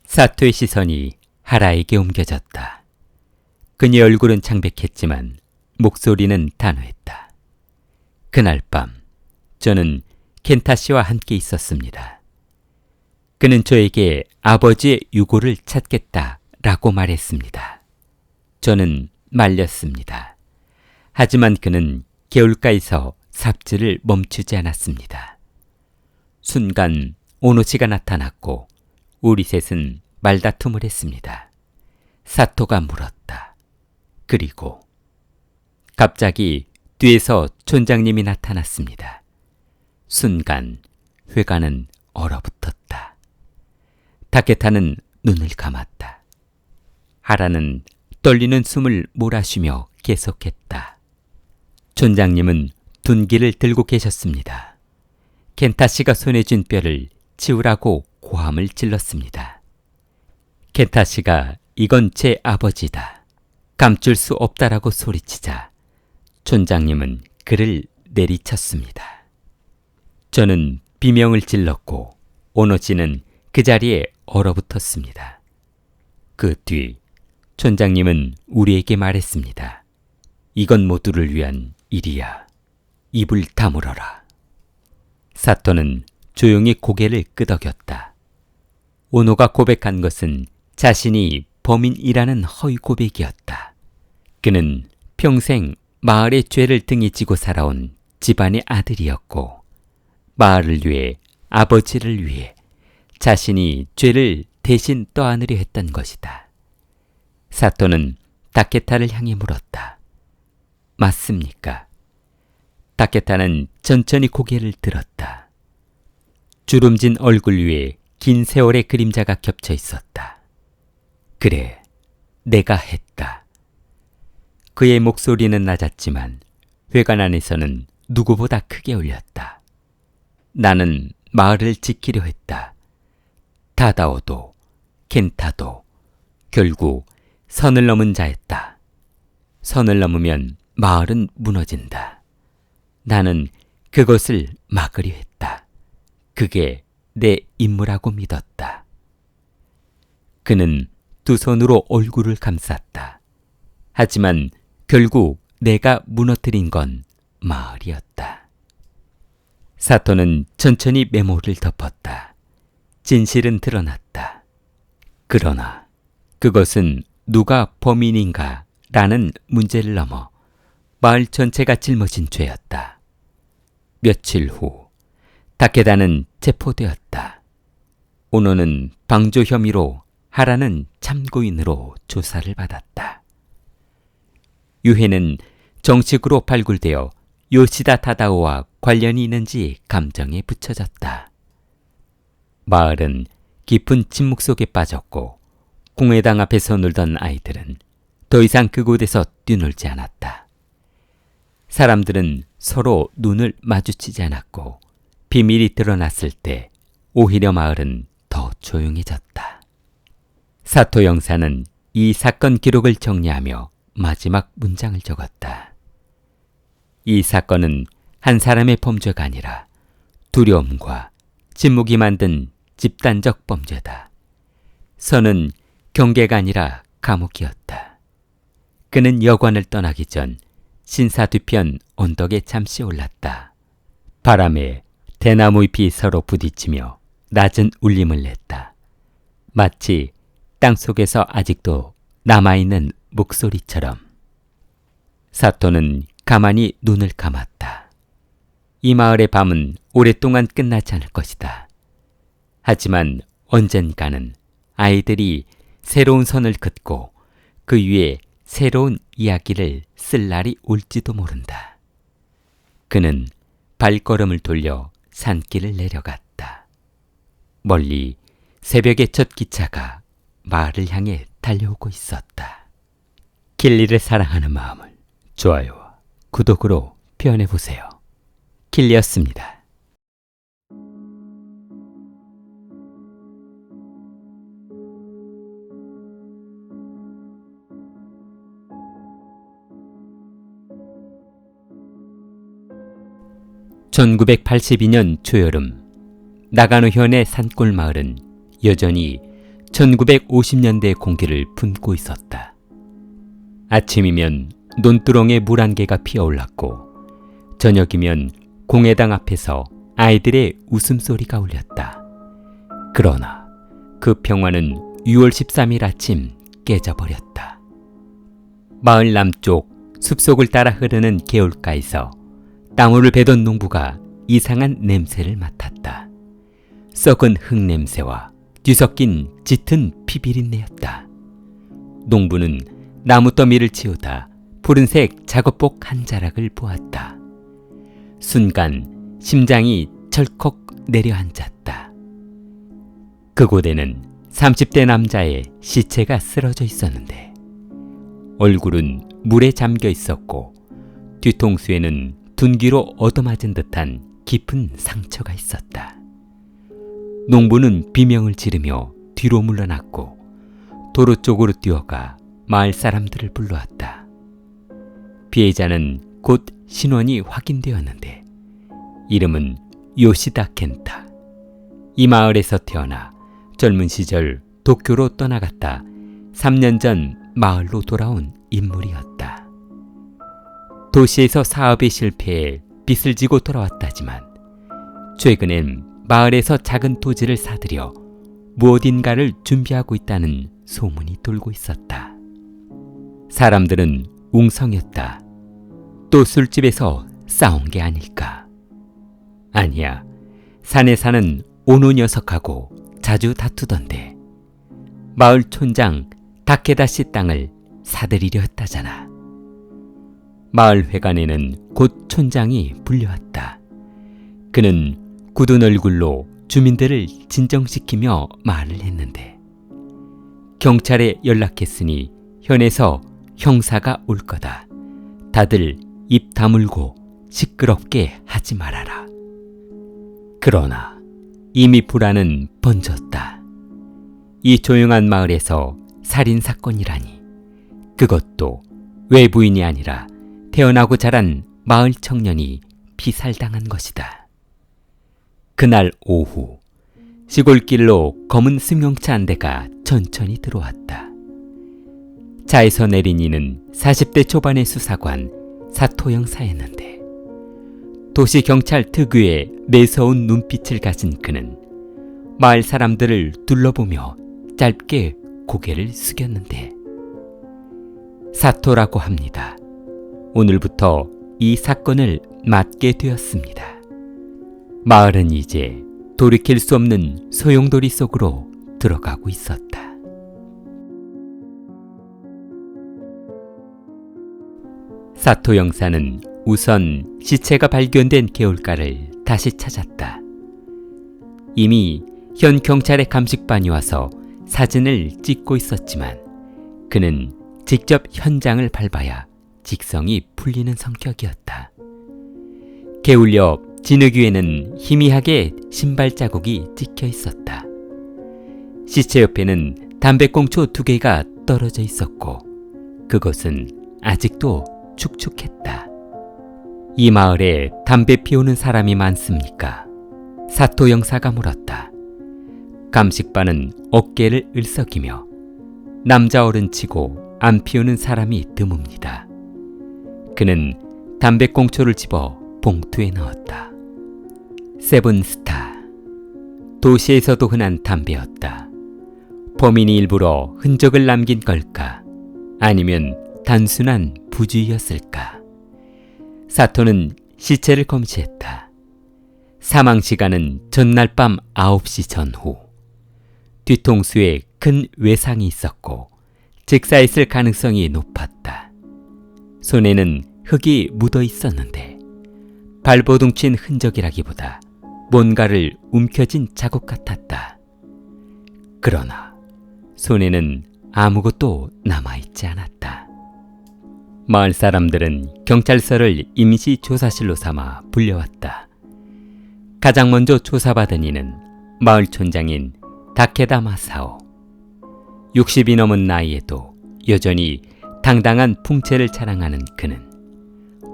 Speaker 1: 사토의 시선이 하라에게 옮겨졌다. 그녀의 얼굴은 창백했지만 목소리는 단호했다. 그날 밤 저는 켄타 씨와 함께 있었습니다. 그는 저에게 아버지의 유고를 찾겠다라고 말했습니다. 저는 말렸습니다. 하지만 그는 개울가에서 삽질을 멈추지 않았습니다. 순간 오노치가 나타났고 우리 셋은 말다툼을 했습니다. 사토가 물었다. 그리고 갑자기 뒤에서 촌장님이 나타났습니다. 순간 회관은 얼어붙었다. 타케타는 눈을 감았다. 하라는 떨리는 숨을 몰아쉬며 계속했다. 촌장님은 둔기를 들고 계셨습니다. 켄타 씨가 손에 쥔 뼈를 치우라고 고함을 질렀습니다. 켄타 씨가 이건 제 아버지다. 감출 수 없다라고 소리치자 촌장님은 그를 내리쳤습니다. 저는 비명을 질렀고 오노치는 그 자리에 얼어붙었습니다. 그 뒤 촌장님은 우리에게 말했습니다. 이건 모두를 위한 일이야. 입을 다물어라. 사토는 조용히 고개를 끄덕였다. 오노가 고백한 것은 자신이 범인이라는 허위 고백이었다. 그는 평생 마을의 죄를 등에 지고 살아온 집안의 아들이었고 마을을 위해 아버지를 위해 자신이 죄를 대신 떠안으려 했던 것이다. 사토는 타케타를 향해 물었다. 맞습니까? 타케타는 천천히 고개를 들었다. 주름진 얼굴 위에 긴 세월의 그림자가 겹쳐 있었다. 그래, 내가 했다. 그의 목소리는 낮았지만 회관 안에서는 누구보다 크게 울렸다. 나는 마을을 지키려 했다. 타다오도, 켄타도 결국 선을 넘은 자였다. 선을 넘으면 마을은 무너진다. 나는 그것을 막으려 했다. 그게 내 임무라고 믿었다. 그는 두 손으로 얼굴을 감쌌다. 하지만 결국 내가 무너뜨린 건 마을이었다. 사토는 천천히 메모를 덮었다. 진실은 드러났다. 그러나 그것은 누가 범인인가 라는 문제를 넘어 마을 전체가 짊어진 죄였다. 며칠 후 타케다는 체포되었다. 오노는 방조 혐의로 하라는 참고인으로 조사를 받았다. 유해는 정식으로 발굴되어 요시다 타다오와 관련이 있는지 감정에 붙여졌다. 마을은 깊은 침묵 속에 빠졌고 공회당 앞에서 놀던 아이들은 더 이상 그곳에서 뛰놀지 않았다. 사람들은 서로 눈을 마주치지 않았고 비밀이 드러났을 때 오히려 마을은 더 조용해졌다. 사토 영사는 이 사건 기록을 정리하며 마지막 문장을 적었다. 이 사건은 한 사람의 범죄가 아니라 두려움과 침묵이 만든 집단적 범죄다. 선은 경계가 아니라 감옥이었다. 그는 여관을 떠나기 전 신사 뒤편 언덕에 잠시 올랐다. 바람에 대나무 잎이 서로 부딪히며 낮은 울림을 냈다. 마치 땅속에서 아직도 남아있는 목소리처럼. 사토는 가만히 눈을 감았다. 이 마을의 밤은 오랫동안 끝나지 않을 것이다. 하지만 언젠가는 아이들이 새로운 선을 긋고 그 위에 새로운 이야기를 쓸 날이 올지도 모른다. 그는 발걸음을 돌려 산길을 내려갔다. 멀리 새벽의 첫 기차가 마을을 향해 달려오고 있었다. 길리를 사랑하는 마음을 좋아요와 구독으로 표현해보세요. 길리였습니다. (1982년) 초여름, 나가노현의 산골 마을은 여전히 1950년대 공기를 품고 있었다. 아침이면 논두렁에 물 한 개가 피어올랐고 저녁이면 공회당 앞에서 아이들의 웃음소리가 울렸다. 그러나 그 평화는 6월 13일 아침 깨져버렸다. 마을 남쪽 숲속을 따라 흐르는 개울가에서 땅굴을 베던 농부가 이상한 냄새를 맡았다. 썩은 흙냄새와 뒤섞인 짙은 피비린내였다. 농부는 나무더미를 치우다 푸른색 작업복 한 자락을 보았다. 순간 심장이 철컥 내려앉았다. 그곳에는 30대 남자의 시체가 쓰러져 있었는데 얼굴은 물에 잠겨 있었고 뒤통수에는 둔기로 얻어맞은 듯한 깊은 상처가 있었다. 농부는 비명을 지르며 뒤로 물러났고 도로 쪽으로 뛰어가 마을 사람들을 불러왔다. 피해자는 곧 신원이 확인되었는데 이름은 요시다 켄타. 이 마을에서 태어나 젊은 시절 도쿄로 떠나갔다 3년 전 마을로 돌아온 인물이었다. 도시에서 사업에 실패해 빚을 지고 돌아왔다지만 최근엔 마을에서 작은 토지를 사들여 무엇인가를 준비하고 있다는 소문이 돌고 있었다. 사람들은 웅성했다. 또 술집에서 싸운 게 아닐까? 아니야, 산에 사는 오노 녀석하고 자주 다투던데 마을 촌장 다케다 씨 땅을 사들이려 했다잖아. 마을 회관에는 곧 촌장이 불려왔다. 그는 굳은 얼굴로 주민들을 진정시키며 말을 했는데 경찰에 연락했으니 현에서 형사가 올 거다. 다들 입 다물고 시끄럽게 하지 말아라. 그러나 이미 불안은 번졌다. 이 조용한 마을에서 살인사건이라니, 그것도 외부인이 아니라 태어나고 자란 마을 청년이 피살당한 것이다. 그날 오후 시골길로 검은 승용차 한 대가 천천히 들어왔다. 차에서 내린 이는 40대 초반의 수사관 사토 형사였는데 도시경찰 특유의 매서운 눈빛을 가진 그는 마을 사람들을 둘러보며 짧게 고개를 숙였는데 사토라고 합니다. 오늘부터 이 사건을 맡게 되었습니다. 마을은 이제 돌이킬 수 없는 소용돌이 속으로 들어가고 있었다. 사토 형사는 우선 시체가 발견된 개울가를 다시 찾았다. 이미 현 경찰의 감식반이 와서 사진을 찍고 있었지만 그는 직접 현장을 밟아야 직성이 풀리는 성격이었다. 개울 옆 진흙 위에는 희미하게 신발 자국이 찍혀 있었다. 시체 옆에는 담배꽁초 2개가 떨어져 있었고 그것은 아직도 축축했다. 이 마을에 담배 피우는 사람이 많습니까? 사토 형사가 물었다. 감식반은 어깨를 을썩이며 남자 어른치고 안 피우는 사람이 드뭅니다. 그는 담배꽁초를 집어 봉투에 넣었다. 세븐스타. 도시에서도 흔한 담배였다. 범인이 일부러 흔적을 남긴 걸까? 아니면 단순한 부주의였을까? 사토는 시체를 검시했다. 사망 시간은 전날 밤 9시 전후. 뒤통수에 큰 외상이 있었고 직사했을 가능성이 높았다. 손에는 흙이 묻어 있었는데 발버둥친 흔적이라기보다 뭔가를 움켜쥔 자국 같았다. 그러나 손에는 아무것도 남아있지 않았다. 마을 사람들은 경찰서를 임시 조사실로 삼아 불려왔다. 가장 먼저 조사받은 이는 마을 촌장인 다케다 마사오. 60이 넘은 나이에도 여전히 당당한 풍채를 자랑하는 그는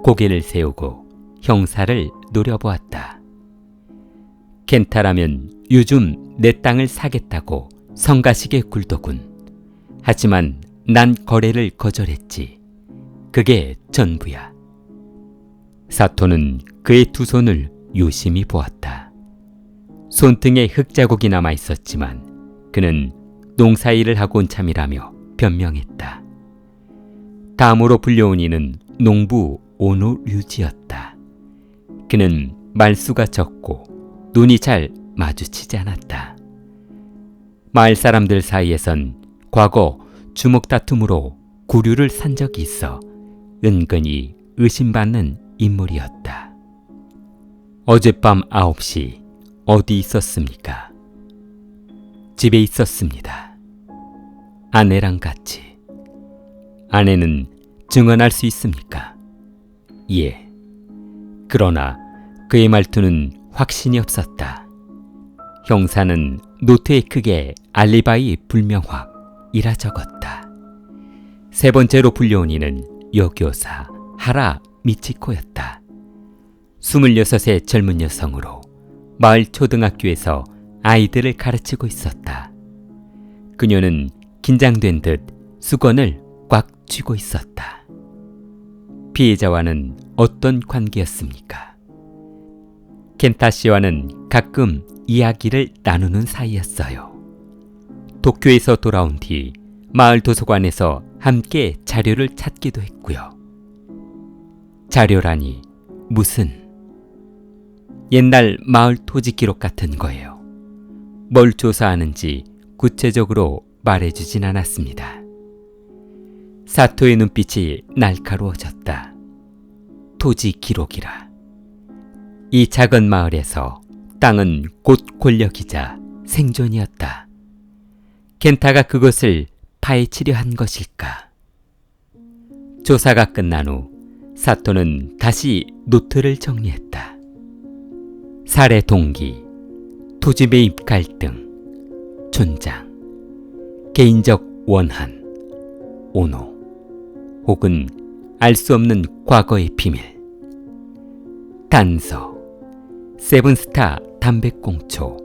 Speaker 1: 고개를 세우고 형사를 노려보았다. 켄타라면 요즘 내 땅을 사겠다고 성가시게 굴더군. 하지만 난 거래를 거절했지. 그게 전부야. 사토는 그의 두 손을 유심히 보았다. 손등에 흙자국이 남아 있었지만 그는 농사일을 하고 온 참이라며 변명했다. 다음으로 불려온 이는 농부 오노 류지였다. 그는 말수가 적고 눈이 잘 마주치지 않았다. 마을 사람들 사이에선 과거 주먹 다툼으로 구류를 산 적이 있어 은근히 의심받는 인물이었다. 어젯밤 9시 어디 있었습니까? 집에 있었습니다. 아내랑 같이. 아내는 증언할 수 있습니까? 예. 그러나 그의 말투는 확신이 없었다. 형사는 노트에 크게 알리바이 불명확이라 적었다. 세 번째로 불려온 이는 여교사 하라 미치코였다. 26의 젊은 여성으로 마을 초등학교에서 아이들을 가르치고 있었다. 그녀는 긴장된 듯 수건을 꽉 쥐고 있었다. 피해자와는 어떤 관계였습니까? 켄타 씨와는 가끔 이야기를 나누는 사이였어요. 도쿄에서 돌아온 뒤 마을 도서관에서 함께 자료를 찾기도 했고요. 자료라니 무슨? 옛날 마을 토지 기록 같은 거예요. 뭘 조사하는지 구체적으로 말해주진 않았습니다. 사토의 눈빛이 날카로워졌다. 토지 기록이라. 이 작은 마을에서 땅은 곧 권력이자 생존이었다. 켄타가 그것을 파헤치려 한 것일까? 조사가 끝난 후 사토는 다시 노트를 정리했다. 살해 동기, 토지 매입 갈등, 촌장, 개인적 원한, 오노, 혹은 알 수 없는 과거의 비밀, 단서, 세븐스타 담배꽁초,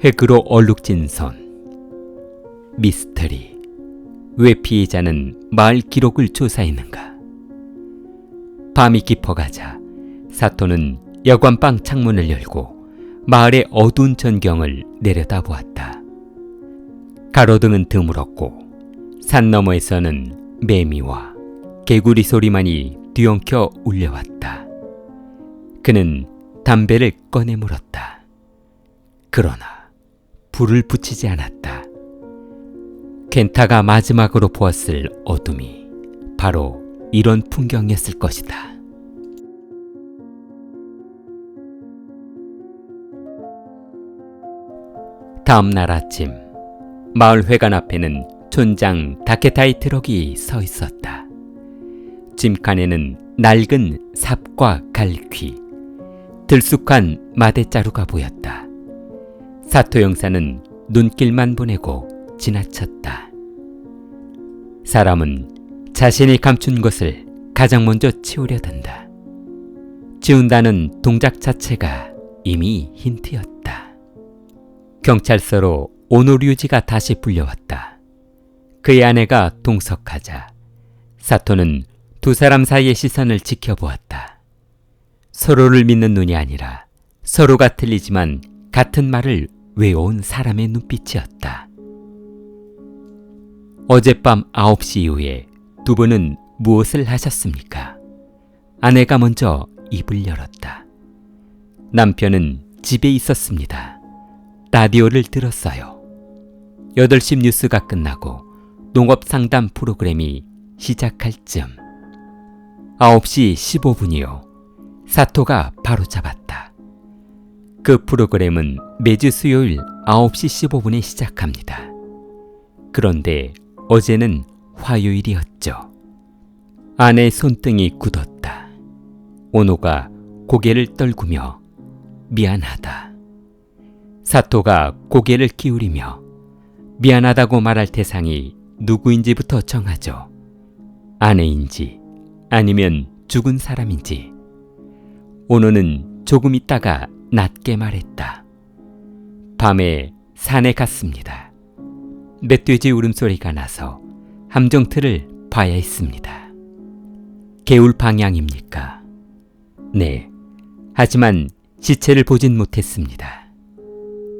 Speaker 1: 획으로 얼룩진 선, 미스터리. 왜 피해자는 마을 기록을 조사했는가? 밤이 깊어가자 사토는 여관방 창문을 열고 마을의 어두운 전경을 내려다보았다. 가로등은 드물었고 산 너머에서는 매미와 개구리 소리만이 뒤엉켜 울려왔다. 그는 담배를 꺼내 물었다. 그러나 불을 붙이지 않았다. 켄타가 마지막으로 보았을 어둠이 바로 이런 풍경이었을 것이다. 다음 날 아침, 마을 회관 앞에는 촌장 다케타의 트럭이 서 있었다. 짐칸에는 낡은 삽과 갈퀴, 들쑥한 마대자루가 보였다. 사토 형사는 눈길만 보내고 지나쳤다. 사람은 자신이 감춘 것을 가장 먼저 치우려 든다. 치운다는 동작 자체가 이미 힌트였다. 경찰서로 오노류지가 다시 불려왔다. 그의 아내가 동석하자 사토는 두 사람 사이의 시선을 지켜보았다. 서로를 믿는 눈이 아니라 서로가 틀리지만 같은 말을 외워온 사람의 눈빛이었다. 어젯밤 9시 이후에 두 분은 무엇을 하셨습니까? 아내가 먼저 입을 열었다. 남편은 집에 있었습니다. 라디오를 들었어요. 8시 뉴스가 끝나고 농업 상담 프로그램이 시작할 즈음 9시 15분이요. 사토가 바로 잡았다. 그 프로그램은 매주 수요일 9시 15분에 시작합니다. 그런데 어제는 화요일이었죠. 아내 손등이 굳었다. 오노가 고개를 떨구며 미안하다. 사토가 고개를 기울이며 미안하다고 말할 대상이 누구인지부터 정하죠. 아내인지 아니면 죽은 사람인지. 오노는 조금 있다가 낮게 말했다. 밤에 산에 갔습니다. 멧돼지 울음소리가 나서 함정틀을 봐야 했습니다. 개울 방향입니까? 네. 하지만 시체를 보진 못했습니다.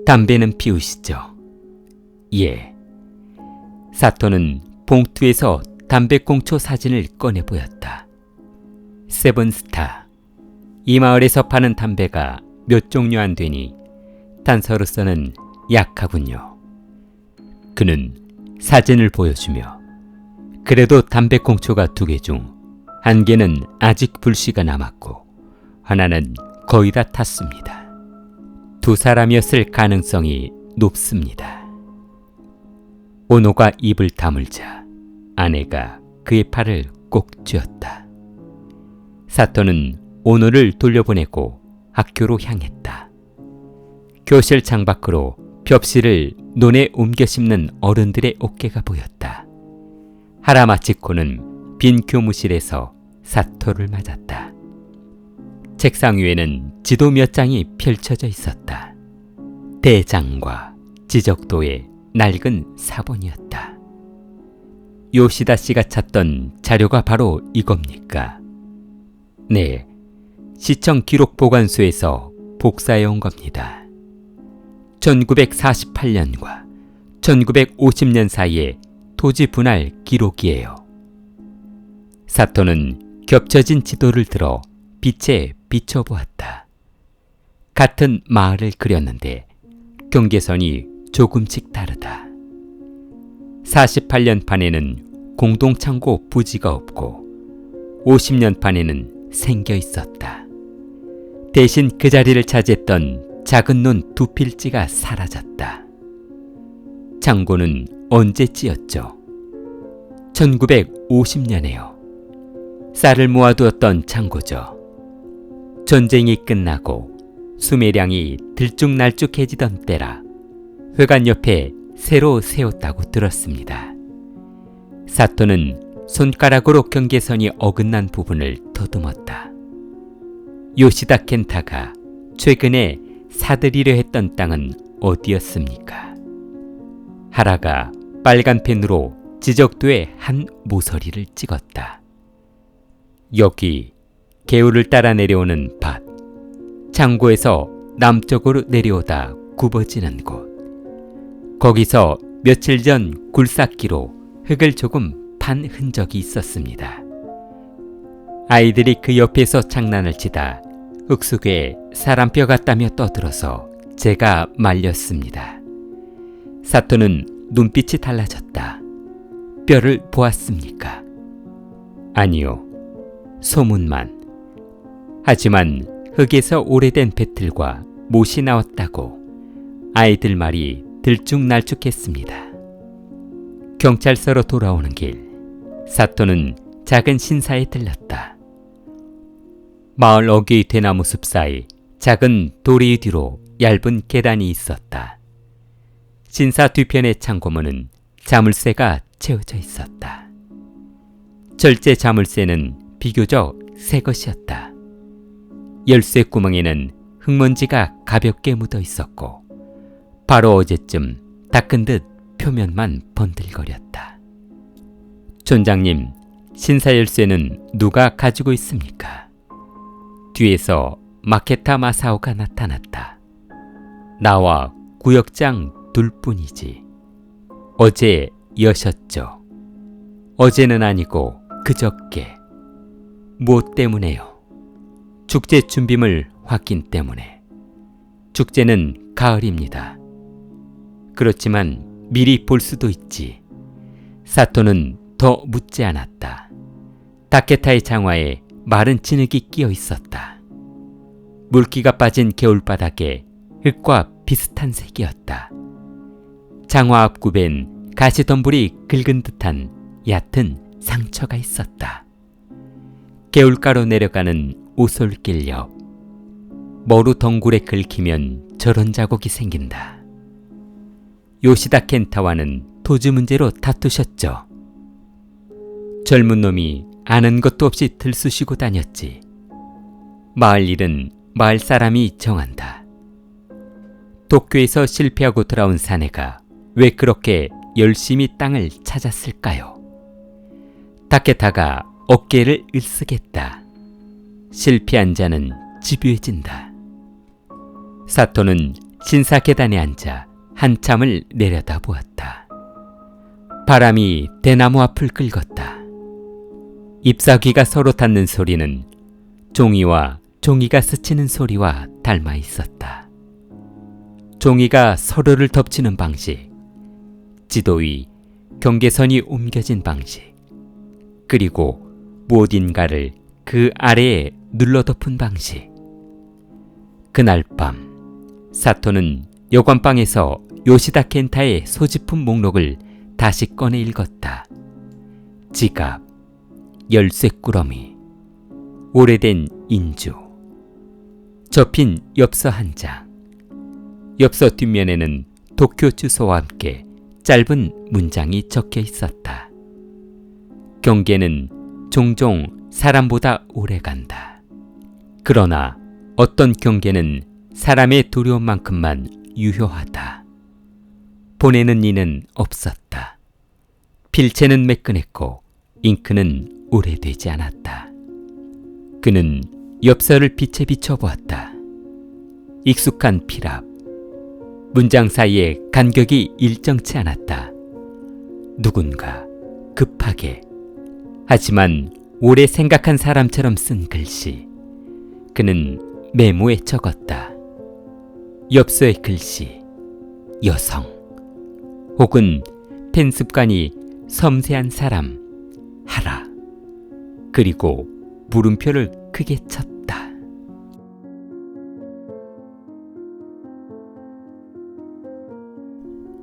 Speaker 1: 담배는 피우시죠? 예. 사토는 봉투에서 담배꽁초 사진을 꺼내 보였다. 세븐스타. 이 마을에서 파는 담배가 몇 종류 안 되니 단서로서는 약하군요. 그는 사진을 보여주며 그래도 담배꽁초가 2개 중 1개는 아직 불씨가 남았고 하나는 거의 다 탔습니다. 2 사람이었을 가능성이 높습니다. 오노가 입을 다물자 아내가 그의 팔을 꼭 쥐었다. 사토는 오노를 돌려보내고 학교로 향했다. 교실 창밖으로 벽실을 논에 옮겨 심는 어른들의 어깨가 보였다. 하라마치코는 빈 교무실에서 사토를 맞았다. 책상 위에는 지도 몇 장이 펼쳐져 있었다. 대장과 지적도의 낡은 사본이었다. 요시다 씨가 찾던 자료가 바로 이겁니까? 네, 시청 기록 보관소에서 복사해 온 겁니다. 1948년과 1950년 사이의 토지 분할 기록이에요. 사토는 겹쳐진 지도를 들어 빛에 비춰보았다. 같은 마을을 그렸는데 경계선이 조금씩 다르다. 48년판에는 공동창고 부지가 없고 50년판에는 생겨 있었다. 대신 그 자리를 차지했던 작은 논 2필지가 사라졌다. 창고는 언제 찌었죠? 1950년에요. 쌀을 모아두었던 창고죠. 전쟁이 끝나고 수매량이 들쭉날쭉해지던 때라 회관 옆에 새로 세웠다고 들었습니다. 사토는 손가락으로 경계선이 어긋난 부분을 더듬었다. 요시다 켄타가 최근에 사들이려 했던 땅은 어디였습니까? 하라가 빨간 펜으로 지적도에 한 모서리를 찍었다. 여기 개울을 따라 내려오는 밭, 창고에서 남쪽으로 내려오다 굽어지는 곳. 거기서 며칠 전 굴삭기로 흙을 조금 판 흔적이 있었습니다. 아이들이 그 옆에서 장난을 치다 흙 속에 사람 뼈 같다며 떠들어서 제가 말렸습니다. 사토는 눈빛이 달라졌다. 뼈를 보았습니까? 아니요. 소문만. 하지만 흙에서 오래된 배틀과 못이 나왔다고 아이들 말이 들쭉날쭉했습니다. 경찰서로 돌아오는 길, 사토는 작은 신사에 들렀다. 마을 어귀의 대나무 숲 사이 작은 도리 뒤로 얇은 계단이 있었다. 신사 뒤편의 창고문은 자물쇠가 채워져 있었다. 절제 자물쇠는 비교적 새 것이었다. 열쇠 구멍에는 흙먼지가 가볍게 묻어 있었고 바로 어제쯤 닦은 듯 표면만 번들거렸다. 촌장님, 신사 열쇠는 누가 가지고 있습니까? 뒤에서 마케타 마사오가 나타났다. 나와 구역장 둘뿐이지. 어제 여셨죠. 어제는 아니고 그저께. 무엇 때문에요? 축제 준비물 확인 때문에. 축제는 가을입니다. 그렇지만 미리 볼 수도 있지. 사토는 더 묻지 않았다. 다케타의 장화에 마른 진흙이 끼어 있었다. 물기가 빠진 겨울바닥에 흙과 비슷한 색이었다. 장화 앞굽엔 가시덤불이 긁은 듯한 얕은 상처가 있었다. 개울가로 내려가는 오솔길 옆 머루 덩굴에 긁히면 저런 자국이 생긴다. 요시다 켄타와는 토지 문제로 다투셨죠. 젊은 놈이 아는 것도 없이 들쑤시고 다녔지. 마을 일은 마을 사람이 정한다. 도쿄에서 실패하고 돌아온 사내가 왜 그렇게 열심히 땅을 찾았을까요? 다케타가 어깨를 으쓱했다. 실패한 자는 집요해진다. 사토는 신사 계단에 앉아 한참을 내려다보았다. 바람이 대나무 앞을 긁었다. 잎사귀가 서로 닿는 소리는 종이와 종이가 스치는 소리와 닮아 있었다. 종이가 서로를 덮치는 방식, 지도 위 경계선이 옮겨진 방식, 그리고 무엇인가를 그 아래에 눌러덮은 방식. 그날 밤 사토는 여관방에서 요시다 켄타의 소지품 목록을 다시 꺼내 읽었다. 지갑, 열쇠 꾸러미, 오래된 인주, 접힌 엽서 한 장. 엽서 뒷면에는 도쿄 주소와 함께 짧은 문장이 적혀 있었다. 경계는 종종 사람보다 오래 간다. 그러나 어떤 경계는 사람의 두려움만큼만 유효하다. 보내는 이는 없었다. 필체는 매끈했고 잉크는 오래되지 않았다. 그는 엽서를 빛에 비춰보았다. 익숙한 필압. 문장 사이에 간격이 일정치 않았다. 누군가 급하게 하지만 오래 생각한 사람처럼 쓴 글씨. 그는 메모에 적었다. 엽서의 글씨, 여성, 혹은 펜 습관이 섬세한 사람, 하라. 그리고 물음표를 크게 쳤다.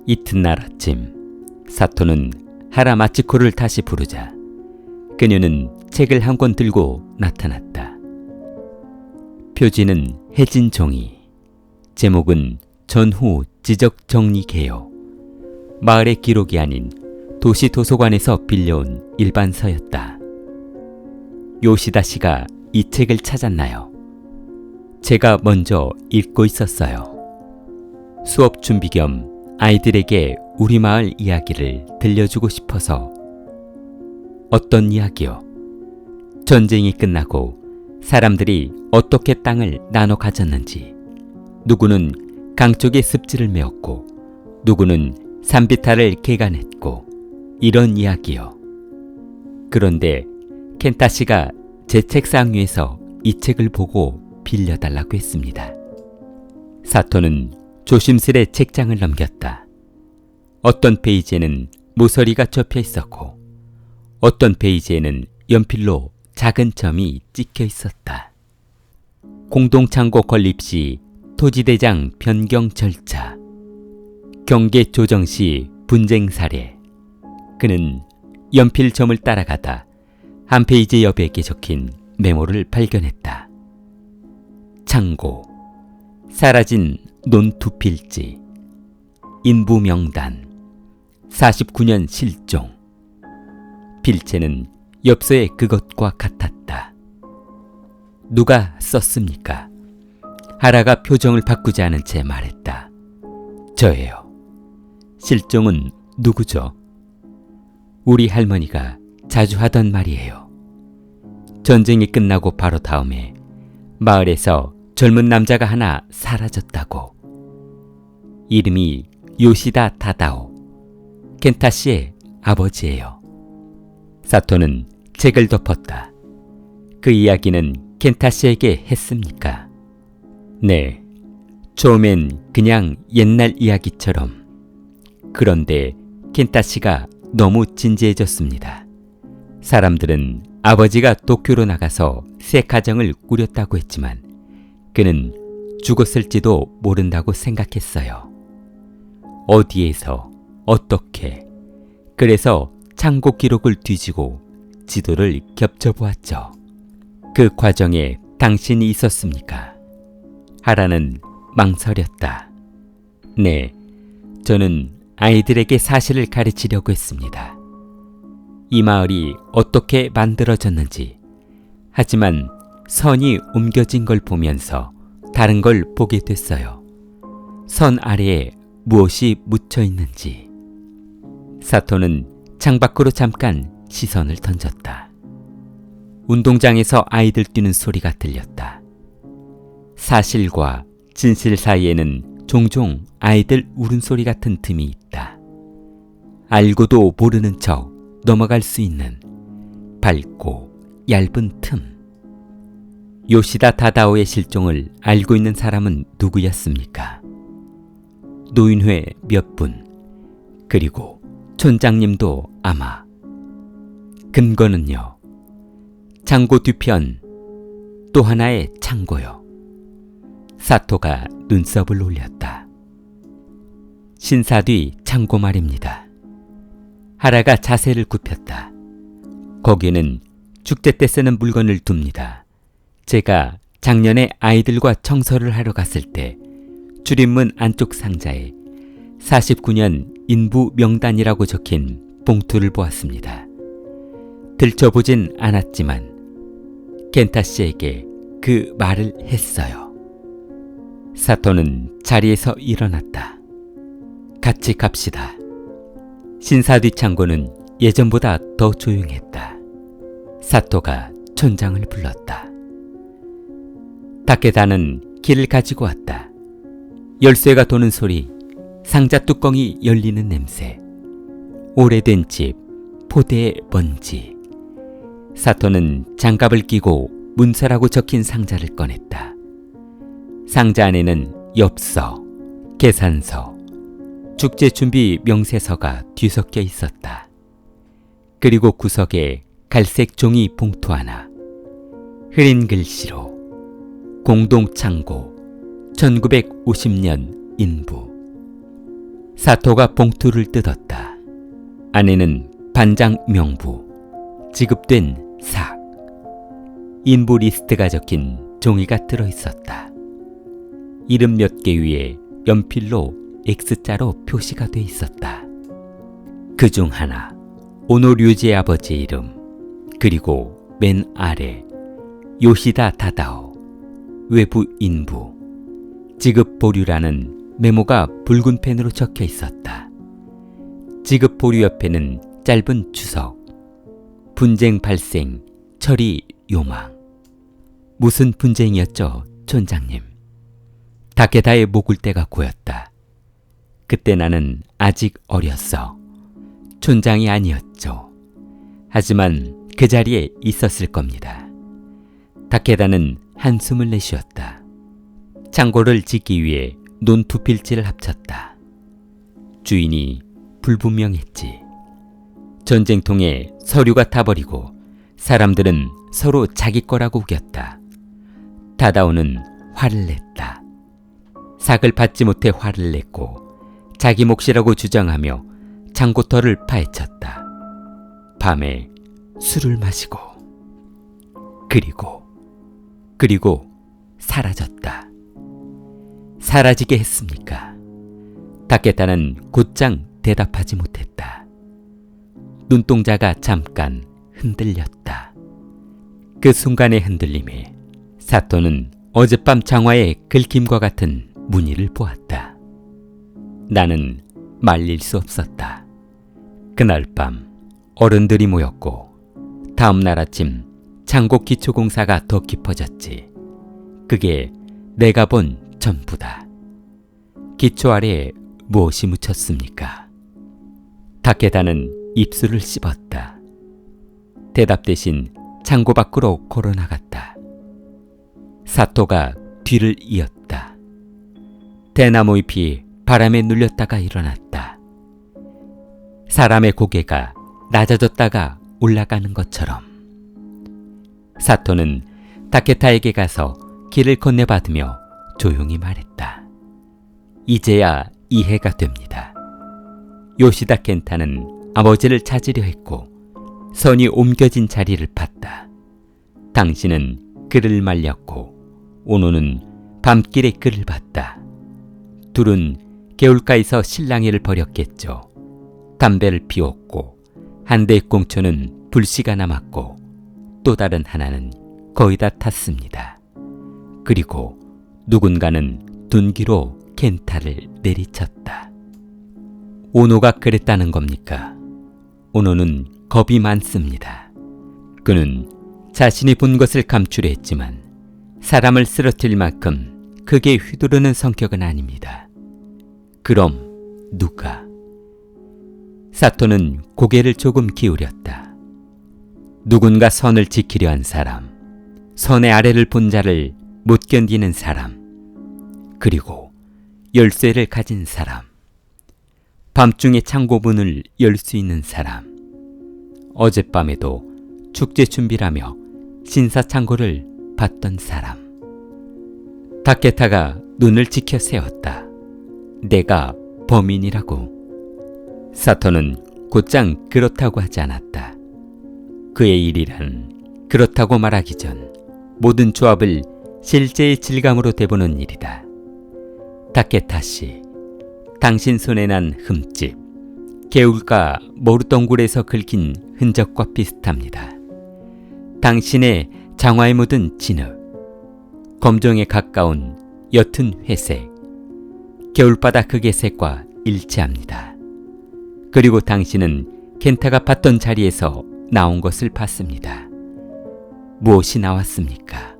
Speaker 1: 이튿날 아침, 사토는 하라 마치코를 다시 부르자 그녀는 책을 한 권 들고 나타났다. 표지는 해진 종이, 제목은 전후 지적 정리 개요. 마을의 기록이 아닌 도시 도서관에서 빌려온 일반서였다. 요시다 씨가 이 책을 찾았나요? 제가 먼저 읽고 있었어요. 수업 준비 겸 아이들에게 우리 마을 이야기를 들려주고 싶어서. 어떤 이야기요? 전쟁이 끝나고 사람들이 어떻게 땅을 나눠 가졌는지, 누구는 강 쪽에 습지를 메웠고 누구는 산비탈을 개간했고, 이런 이야기요. 그런데 켄타 씨가 제 책상 위에서 이 책을 보고 빌려달라고 했습니다. 사토는 조심스레 책장을 넘겼다. 어떤 페이지에는 모서리가 접혀 있었고 어떤 페이지에는 연필로 작은 점이 찍혀 있었다. 공동창고 건립 시 토지대장 변경 절차, 경계 조정 시 분쟁 사례. 그는 연필점을 따라가다 한 페이지 옆에 적힌 메모를 발견했다. 창고, 사라진 논두필지, 인부 명단, 49년 실종. 필체는 엽서에 그것과 같았다. 누가 썼습니까? 하라가 표정을 바꾸지 않은 채 말했다. 저예요. 실종은 누구죠? 우리 할머니가 자주 하던 말이에요. 전쟁이 끝나고 바로 다음에 마을에서 젊은 남자가 하나 사라졌다고. 이름이 요시다 타다오, 켄타 씨의 아버지예요. 사토는 책을 덮었다. 그 이야기는 켄타 씨에게 했습니까? 네, 처음엔 그냥 옛날 이야기처럼. 그런데 켄타 씨가 너무 진지해졌습니다. 사람들은 아버지가 도쿄로 나가서 새 가정을 꾸렸다고 했지만 그는 죽었을지도 모른다고 생각했어요. 어디에서 어떻게 그래서 창고 기록을 뒤지고 지도를 겹쳐보았죠. 그 과정에 당신이 있었습니까? 하라는 망설였다. 네, 저는 아이들에게 사실을 가르치려고 했습니다. 이 마을이 어떻게 만들어졌는지, 하지만 선이 옮겨진 걸 보면서 다른 걸 보게 됐어요. 선 아래에 무엇이 묻혀 있는지. 사토는 창밖으로 잠깐 시선을 던졌다. 운동장에서 아이들 뛰는 소리가 들렸다. 사실과 진실 사이에는 종종 아이들 울음소리 같은 틈이 있다. 알고도 모르는 척 넘어갈 수 있는 밝고 얇은 틈. 요시다 다다오의 실종을 알고 있는 사람은 누구였습니까? 노인회 몇 분, 그리고 촌장님도 아마. 근거는요. 창고 뒤편 또 하나의 창고요. 사토가 눈썹을 올렸다. 신사 뒤 창고 말입니다. 하라가 자세를 굽혔다. 거기에는 축제 때 쓰는 물건을 둡니다. 제가 작년에 아이들과 청소를 하러 갔을 때 출입문 안쪽 상자에 49년 인부 명단이라고 적힌 봉투를 보았습니다. 들춰보진 않았지만 켄타 씨에게 그 말을 했어요. 사토는 자리에서 일어났다. 같이 갑시다. 신사 뒤 창고는 예전보다 더 조용했다. 사토가 촌장을 불렀다. 다케다는 길을 가지고 왔다. 열쇠가 도는 소리, 상자 뚜껑이 열리는 냄새, 오래된 집, 포대의 먼지. 사토는 장갑을 끼고 문서라고 적힌 상자를 꺼냈다. 상자 안에는 엽서, 계산서, 축제 준비 명세서가 뒤섞여 있었다. 그리고 구석에 갈색 종이 봉투 하나, 흐린 글씨로 공동창고 1950년 인부. 사토가 봉투를 뜯었다. 안에는 반장 명부, 지급된 삭, 인부 리스트가 적힌 종이가 들어있었다. 이름 몇 개 위에 연필로 X자로 표시가 돼 있었다. 그중 하나, 오노류지의 아버지 이름, 그리고 맨 아래 요시다 다다오, 외부 인부, 지급 보류라는 메모가 붉은 펜으로 적혀 있었다. 지급 보류 옆에는 짧은 주석, 분쟁 발생, 처리 요망. 무슨 분쟁이었죠, 촌장님? 다케다의 목을때가 고였다. 그때 나는 아직 어렸어. 촌장이 아니었죠. 하지만 그 자리에 있었을 겁니다. 다케다는 한숨을 내쉬었다. 창고를 짓기 위해 논 두 필지를 합쳤다. 주인이 불분명했지. 전쟁통에 서류가 타버리고 사람들은 서로 자기 거라고 우겼다. 다다오는 화를 냈다. 삭을 받지 못해 화를 냈고 자기 몫이라고 주장하며 창고터를 파헤쳤다. 밤에 술을 마시고 그리고 사라졌다. 사라지게 했습니까? 다케다는 곧장 대답하지 못했다. 눈동자가 잠깐 흔들렸다. 그 순간의 흔들림에 사토는 어젯밤 장화의 긁힘과 같은 무늬를 보았다. 나는 말릴 수 없었다. 그날 밤 어른들이 모였고 다음 날 아침 창고 기초공사가 더 깊어졌지. 그게 내가 본 전부다. 기초 아래에 무엇이 묻혔습니까? 다케다는 입술을 씹었다. 대답 대신 창고 밖으로 걸어나갔다. 사토가 뒤를 이었다. 대나무 잎이 바람에 눌렸다가 일어났다. 사람의 고개가 낮아졌다가 올라가는 것처럼. 사토는 타케타에게 가서 길을 건네받으며 조용히 말했다. 이제야 이해가 됩니다. 요시다 켄타는 아버지를 찾으려 했고 선이 옮겨진 자리를 봤다. 당신은 그를 말렸고 오노는 밤길에 그를 봤다. 둘은 개울가에서 실랑이를 벌였겠죠. 담배를 피웠고 한 대의 꽁초는 불씨가 남았고 또 다른 하나는 거의 다 탔습니다. 그리고 누군가는 둔기로 켄타를 내리쳤다. 오노가 그랬다는 겁니까? 오노는 겁이 많습니다. 그는 자신이 본 것을 감추려 했지만 사람을 쓰러뜨릴 만큼 크게 휘두르는 성격은 아닙니다. 그럼 누가? 사토는 고개를 조금 기울였다. 누군가 선을 지키려 한 사람, 선의 아래를 본 자를 못 견디는 사람, 그리고 열쇠를 가진 사람, 밤중에 창고문을 열 수 있는 사람, 어젯밤에도 축제 준비라며 신사창고를 봤던 사람. 타케타가 눈을 지켜 세웠다. 내가 범인이라고. 사토는 곧장 그렇다고 하지 않았다. 그의 일이란 그렇다고 말하기 전 모든 조합을 실제의 질감으로 대보는 일이다. 타케타 씨, 당신 손에 난 흠집, 개울가 모루덩굴에서 긁힌 흔적과 비슷합니다. 당신의 장화에 묻은 진흙, 검정에 가까운 옅은 회색, 겨울바다 흙의 색과 일치합니다. 그리고 당신은 켄타가 봤던 자리에서 나온 것을 봤습니다. 무엇이 나왔습니까?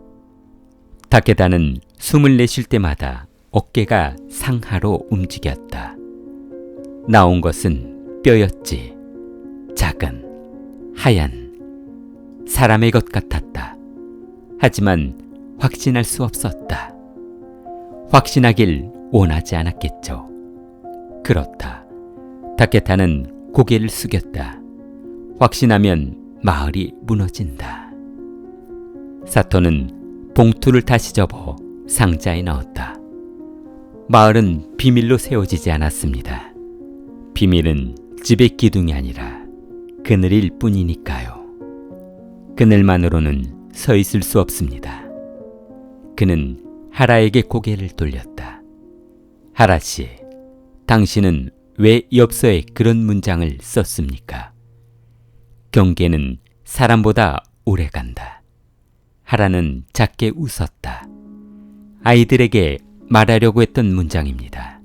Speaker 1: 타케다는 숨을 내쉴 때마다 어깨가 상하로 움직였다. 나온 것은 뼈였지. 작은, 하얀, 사람의 것 같았다. 하지만 확신할 수 없었다. 확신하길 원하지 않았겠죠. 그렇다. 타케타는 고개를 숙였다. 확신하면 마을이 무너진다. 사토는 봉투를 다시 접어 상자에 넣었다. 마을은 비밀로 세워지지 않았습니다. 비밀은 집의 기둥이 아니라 그늘일 뿐이니까요. 그늘만으로는 서 있을 수 없습니다. 그는 하라에게 고개를 돌렸다. 하라 씨, 당신은 왜 엽서에 그런 문장을 썼습니까? 경계는 사람보다 오래 간다. 하라는 작게 웃었다. 아이들에게 말하려고 했던 문장입니다.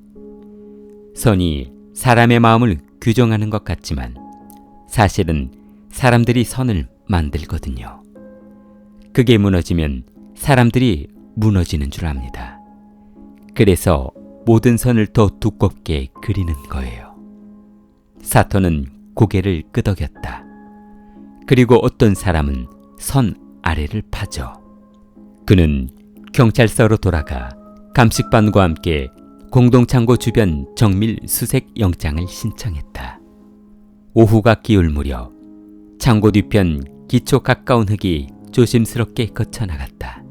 Speaker 1: 선이 사람의 마음을 규정하는 것 같지만 사실은 사람들이 선을 만들거든요. 그게 무너지면 사람들이 무너지는 줄 압니다. 그래서 모든 선을 더 두껍게 그리는 거예요. 사토는 고개를 끄덕였다. 그리고 어떤 사람은 선 아래를 파죠. 그는 경찰서로 돌아가 감식반과 함께 공동창고 주변 정밀 수색 영장을 신청했다. 오후가 기울 무렵 창고 뒤편 기초 가까운 흙이 조심스럽게 거쳐나갔다.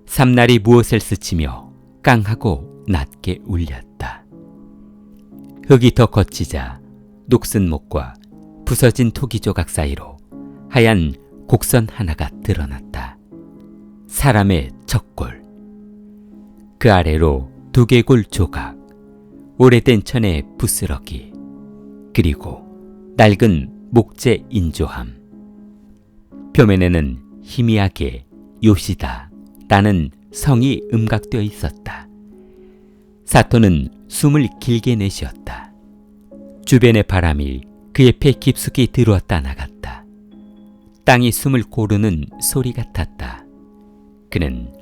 Speaker 1: 삼날이 무엇을 스치며 깡하고 낮게 울렸다. 흙이 더 거치자 녹슨 목과 부서진 토기 조각 사이로 하얀 곡선 하나가 드러났다. 사람의 척골. 그 아래로 두개골 조각, 오래된 천의 부스러기, 그리고 낡은 목재 인조함. 표면에는 희미하게 요시다 라는 성이 음각되어 있었다. 사토는 숨을 길게 내쉬었다. 주변의 바람이 그의 폐 깊숙이 들어왔다 나갔다. 땅이 숨을 고르는 소리 같았다. 그는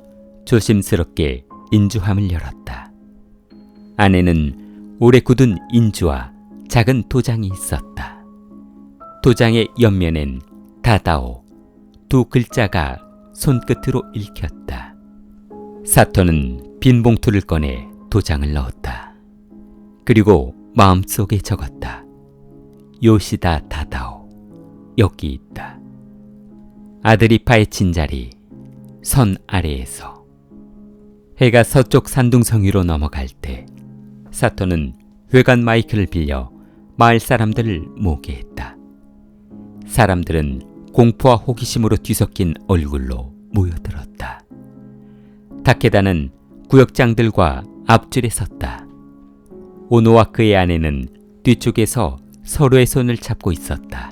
Speaker 1: 조심스럽게 인주함을 열었다. 안에는 오래 굳은 인주와 작은 도장이 있었다. 도장의 옆면엔 다다오 두 글자가 손끝으로 읽혔다. 사토는 빈 봉투를 꺼내 도장을 넣었다. 그리고 마음속에 적었다. 요시다 다다오, 여기 있다. 아들이 파헤친 자리, 선 아래에서. 해가 서쪽 산둥성 위로 넘어갈 때 사토는 회관 마이크를 빌려 마을 사람들을 모게 했다. 사람들은 공포와 호기심으로 뒤섞인 얼굴로 모여들었다. 다케다는 구역장들과 앞줄에 섰다. 오노와 그의 아내는 뒤쪽에서 서로의 손을 잡고 있었다.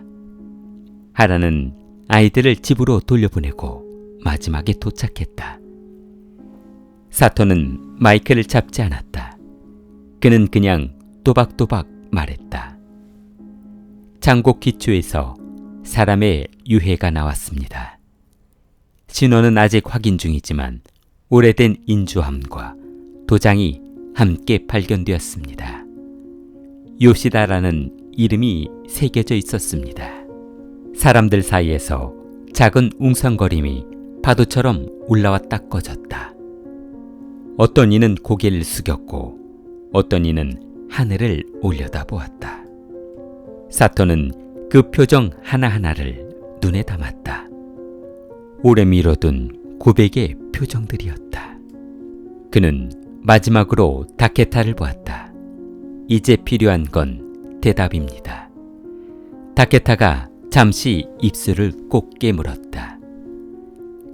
Speaker 1: 하라는 아이들을 집으로 돌려보내고 마지막에 도착했다. 사토는 마이크를 잡지 않았다. 그는 그냥 또박또박 말했다. 장곡 기초에서 사람의 유해가 나왔습니다. 신원은 아직 확인 중이지만 오래된 인주함과 도장이 함께 발견되었습니다. 요시다라는 이름이 새겨져 있었습니다. 사람들 사이에서 작은 웅성거림이 파도처럼 올라왔다 꺼졌다. 어떤 이는 고개를 숙였고 어떤 이는 하늘을 올려다보았다. 사토는 그 표정 하나하나를 눈에 담았다. 오래 미뤄둔 고백의 표정들이었다. 그는 마지막으로 다케타를 보았다. 이제 필요한 건 대답입니다. 다케타가 잠시 입술을 꼭 깨물었다.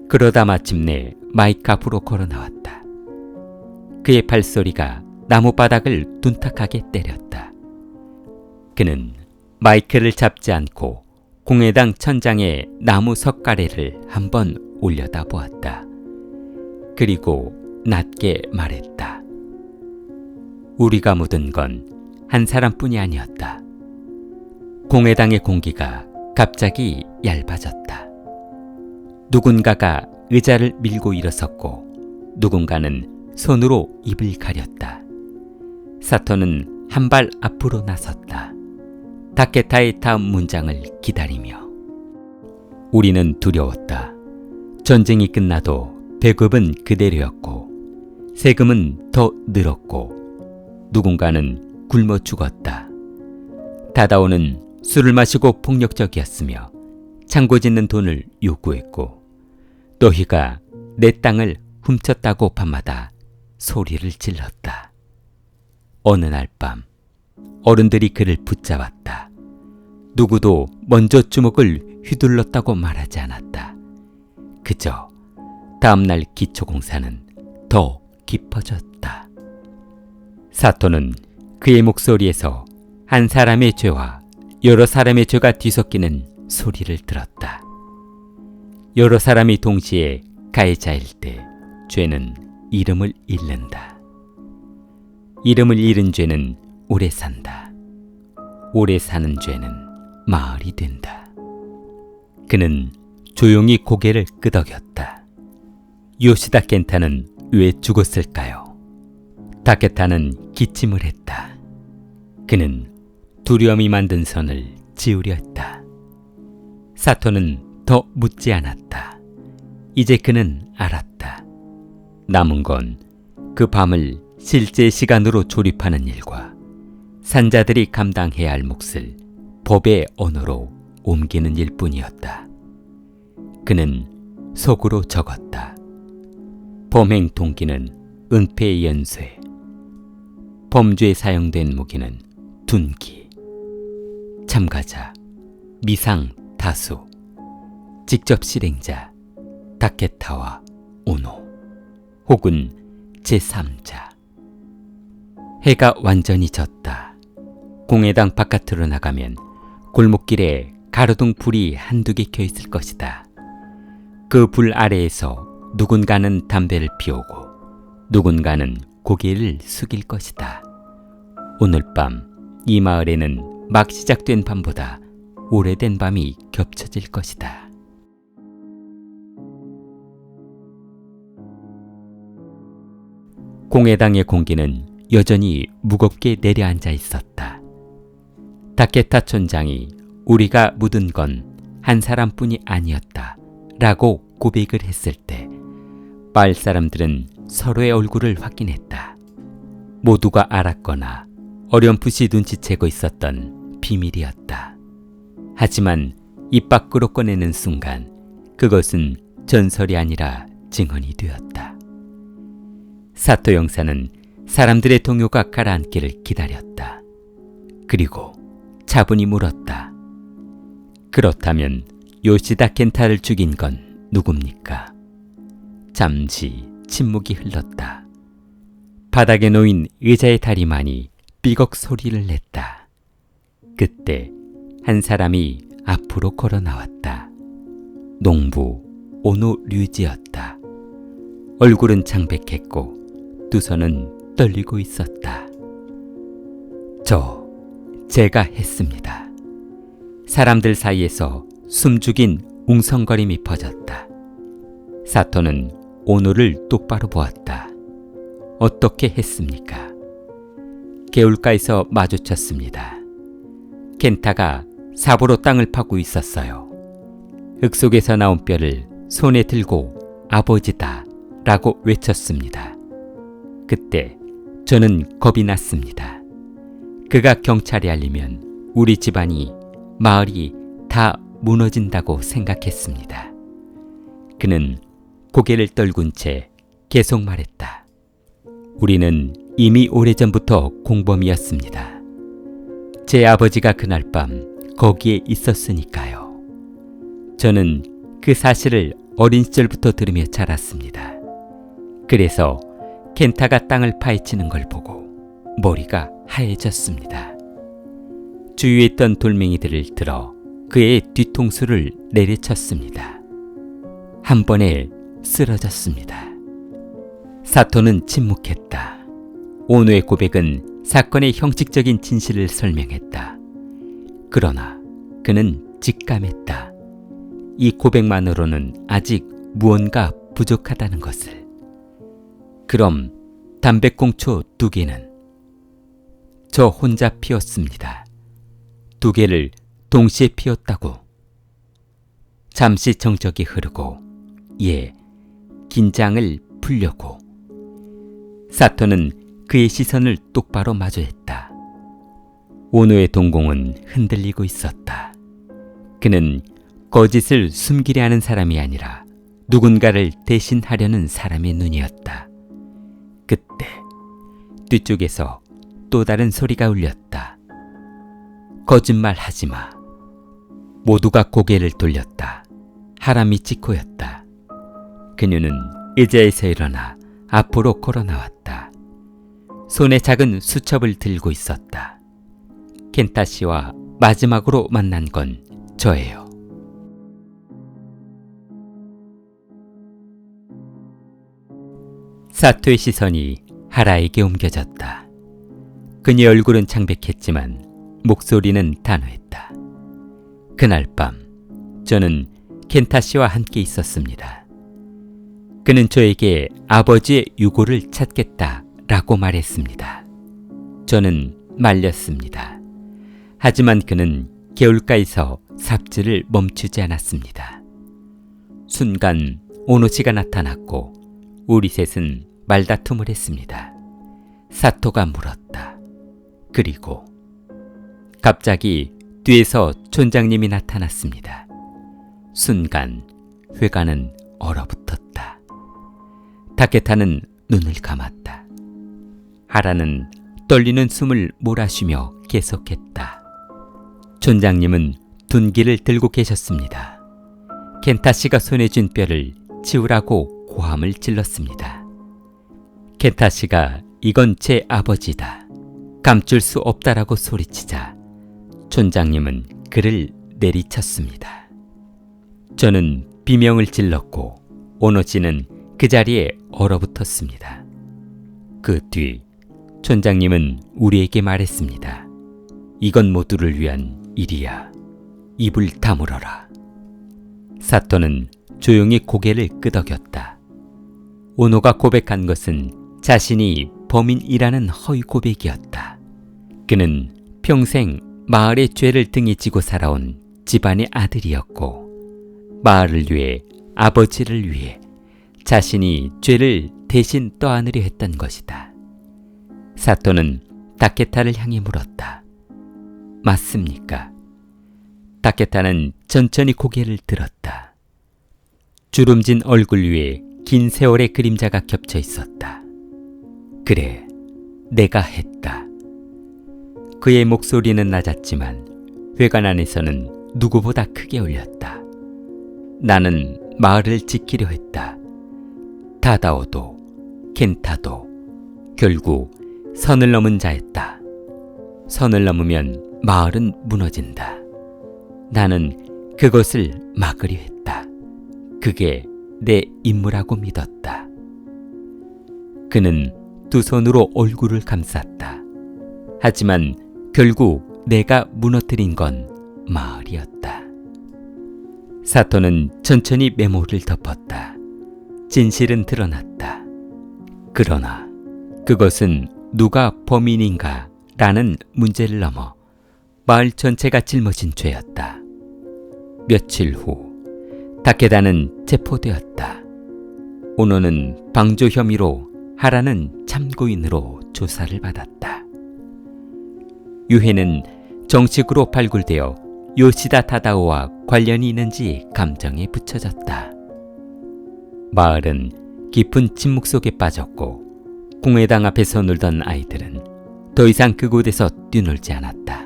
Speaker 1: 그러다 마침내 마이크 앞으로 걸어 나왔다. 그의 발소리가 나무바닥을 둔탁하게 때렸다. 그는 마이크를 잡지 않고 공회당 천장에 나무 석가래를 한번 올려다 보았다. 그리고 낮게 말했다. 우리가 묻은 건 한 사람뿐이 아니었다. 공회당의 공기가 갑자기 얇아졌다. 누군가가 의자를 밀고 일어섰고 누군가는 손으로 입을 가렸다. 사토는 한 발 앞으로 나섰다. 다케타의 다음 문장을 기다리며. 우리는 두려웠다. 전쟁이 끝나도 배급은 그대로였고 세금은 더 늘었고 누군가는 굶어 죽었다. 다다오는 술을 마시고 폭력적이었으며 창고 짓는 돈을 요구했고 너희가 내 땅을 훔쳤다고 밤마다 소리를 질렀다. 어느 날 밤 어른들이 그를 붙잡았다. 누구도 먼저 주먹을 휘둘렀다고 말하지 않았다. 그저 다음날 기초공사는 더 깊어졌다. 사토는 그의 목소리에서 한 사람의 죄와 여러 사람의 죄가 뒤섞이는 소리를 들었다. 여러 사람이 동시에 가해자일 때 죄는 이름을 잃는다. 이름을 잃은 죄는 오래 산다. 오래 사는 죄는 마을이 된다. 그는 조용히 고개를 끄덕였다. 요시다 켄타는 왜 죽었을까요? 다케타는 기침을 했다. 그는 두려움이 만든 선을 지우려 했다. 사토는 더 묻지 않았다. 이제 그는 알았다. 남은 건 그 밤을 실제 시간으로 조립하는 일과 산자들이 감당해야 할 몫을 법의 언어로 옮기는 일뿐이었다. 그는 속으로 적었다. 범행 동기는 은폐의 연쇄, 범죄에 사용된 무기는 둔기, 참가자 미상 다수, 직접 실행자 다케타와 오노, 혹은 제3자. 해가 완전히 졌다. 공회당 바깥으로 나가면 골목길에 가로등 불이 한두 개 켜 있을 것이다. 그 불 아래에서 누군가는 담배를 피우고 누군가는 고개를 숙일 것이다. 오늘 밤 이 마을에는 막 시작된 밤보다 오래된 밤이 겹쳐질 것이다. 공회당의 공기는 여전히 무겁게 내려앉아 있었다. 다케타 촌장이 우리가 묻은 건 한 사람뿐이 아니었다 라고 고백을 했을 때 마을 사람들은 서로의 얼굴을 확인했다. 모두가 알았거나 어렴풋이 눈치채고 있었던 비밀이었다. 하지만 입 밖으로 꺼내는 순간 그것은 전설이 아니라 증언이 되었다. 사토 형사는 사람들의 동요가 가라앉기를 기다렸다. 그리고 차분히 물었다. 그렇다면 요시다 켄타를 죽인 건 누굽니까? 잠시 침묵이 흘렀다. 바닥에 놓인 의자의 다리만이 삐걱 소리를 냈다. 그때 한 사람이 앞으로 걸어 나왔다. 농부 오노 류지였다. 얼굴은 창백했고 두 손은 떨리고 있었다. 제가 했습니다. 사람들 사이에서 숨죽인 웅성거림이 퍼졌다. 사토는 오노를 똑바로 보았다. 어떻게 했습니까? 개울가에서 마주쳤습니다. 켄타가 삽으로 땅을 파고 있었어요. 흙 속에서 나온 뼈를 손에 들고 아버지다 라고 외쳤습니다. 그때 저는 겁이 났습니다. 그가 경찰에 알리면 우리 집안이, 마을이 다 무너진다고 생각했습니다. 그는 고개를 떨군 채 계속 말했다. 우리는 이미 오래전부터 공범이었습니다. 제 아버지가 그날 밤 거기에 있었으니까요. 저는 그 사실을 어린 시절부터 들으며 자랐습니다. 그래서 켄타가 땅을 파헤치는 걸 보고 머리가 하얘졌습니다. 주위에 있던 돌멩이들을 들어 그의 뒤통수를 내리쳤습니다. 한 번에 쓰러졌습니다. 사토는 침묵했다. 오노의 고백은 사건의 형식적인 진실을 설명했다. 그러나 그는 직감했다. 이 고백만으로는 아직 무언가 부족하다는 것을. 그럼 담배꽁초 2개는? 저 혼자 피웠습니다. 2개를 동시에 피웠다고. 잠시 정적이 흐르고 긴장을 풀려고. 사토는 그의 시선을 똑바로 마주했다. 오노의 동공은 흔들리고 있었다. 그는 거짓을 숨기려 하는 사람이 아니라 누군가를 대신하려는 사람의 눈이었다. 그때 뒤쪽에서 또 다른 소리가 울렸다. 거짓말하지 마. 모두가 고개를 돌렸다. 하라미 치코였다. 그녀는 의자에서 일어나 앞으로 걸어 나왔다. 손에 작은 수첩을 들고 있었다. 켄타 씨와 마지막으로 만난 건 저예요. 사토의 시선이 하라에게 옮겨졌다. 그녀의 얼굴은 창백했지만 목소리는 단호했다. 그날 밤 저는 켄타 씨와 함께 있었습니다. 그는 저에게 아버지의 유골을 찾겠다라고 말했습니다. 저는 말렸습니다. 하지만 그는 개울가에서 삽질을 멈추지 않았습니다. 순간 오노 씨가 나타났고 우리 셋은 말다툼을 했습니다. 사토가 물었다. 그리고 갑자기 뒤에서 촌장님이 나타났습니다. 순간 회관은 얼어붙었다. 타케타는 눈을 감았다. 하라는 떨리는 숨을 몰아쉬며 계속했다. 촌장님은 둔기를 들고 계셨습니다. 켄타 씨가 손에 쥔 뼈를 치우라고 고함을 질렀습니다. 켄타 씨가 이건 제 아버지다. 감출 수 없다라고 소리치자 촌장님은 그를 내리쳤습니다. 저는 비명을 질렀고 오노 씨는 그 자리에 얼어붙었습니다. 그 뒤 촌장님은 우리에게 말했습니다. 이건 모두를 위한 일이야. 입을 다물어라. 사토는 조용히 고개를 끄덕였다. 오노가 고백한 것은 자신이 범인이라는 허위 고백이었다. 그는 평생 마을의 죄를 등에 지고 살아온 집안의 아들이었고 마을을 위해, 아버지를 위해 자신이 죄를 대신 떠안으려 했던 것이다. 사토는 다케타를 향해 물었다. 맞습니까? 타케타는 천천히 고개를 들었다. 주름진 얼굴 위에 긴 세월의 그림자가 겹쳐 있었다. 그래, 내가 했다. 그의 목소리는 낮았지만 회관 안에서는 누구보다 크게 울렸다. 나는 마을을 지키려 했다. 타다오도, 켄타도 결국 선을 넘은 자였다. 선을 넘으면 마을은 무너진다. 나는 그것을 막으려 했다. 그게 내 임무라고 믿었다. 그는 두 손으로 얼굴을 감쌌다. 하지만 결국 내가 무너뜨린 건 마을이었다. 사토는 천천히 메모를 덮었다. 진실은 드러났다. 그러나 그것은 누가 범인인가 라는 문제를 넘어 마을 전체가 짊어진 죄였다. 며칠 후 타케다는 체포되었다. 오노는 방조 혐의로 하라는 참고인으로 조사를 받았다. 유해는 정식으로 발굴되어 요시다 타다오와 관련이 있는지 감정에 붙여졌다. 마을은 깊은 침묵 속에 빠졌고 공회당 앞에서 놀던 아이들은 더 이상 그곳에서 뛰놀지 않았다.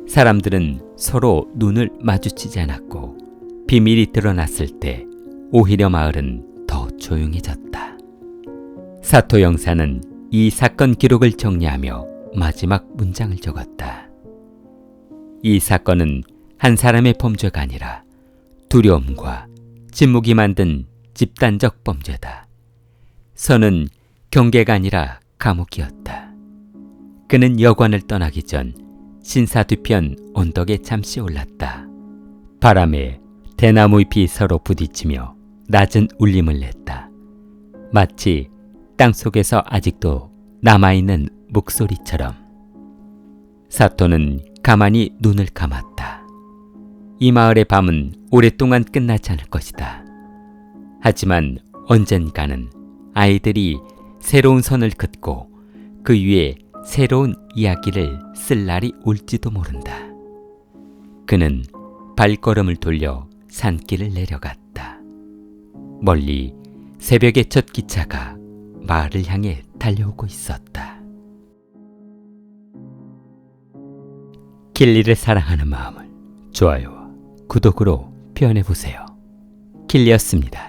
Speaker 1: 사람들은 서로 눈을 마주치지 않았고 비밀이 드러났을 때 오히려 마을은 더 조용해졌다. 사토 영사는 이 사건 기록을 정리하며 마지막 문장을 적었다. 이 사건은 한 사람의 범죄가 아니라 두려움과 침묵이 만든 집단적 범죄다. 선은 경계가 아니라 감옥이었다. 그는 여관을 떠나기 전 신사 뒤편 언덕에 잠시 올랐다. 바람에 대나무 잎이 서로 부딪히며 낮은 울림을 냈다. 마치 땅속에서 아직도 남아있는 목소리처럼. 사토는 가만히 눈을 감았다. 이 마을의 밤은 오랫동안 끝나지 않을 것이다. 하지만 언젠가는 아이들이 새로운 선을 긋고 그 위에 새로운 이야기를 쓸 날이 올지도 모른다. 그는 발걸음을 돌려 산길을 내려갔다. 멀리 새벽의 첫 기차가 마을을 향해 달려오고 있었다. 킬리를 사랑하는 마음을 좋아요와 구독으로 표현해보세요. 킬리였습니다.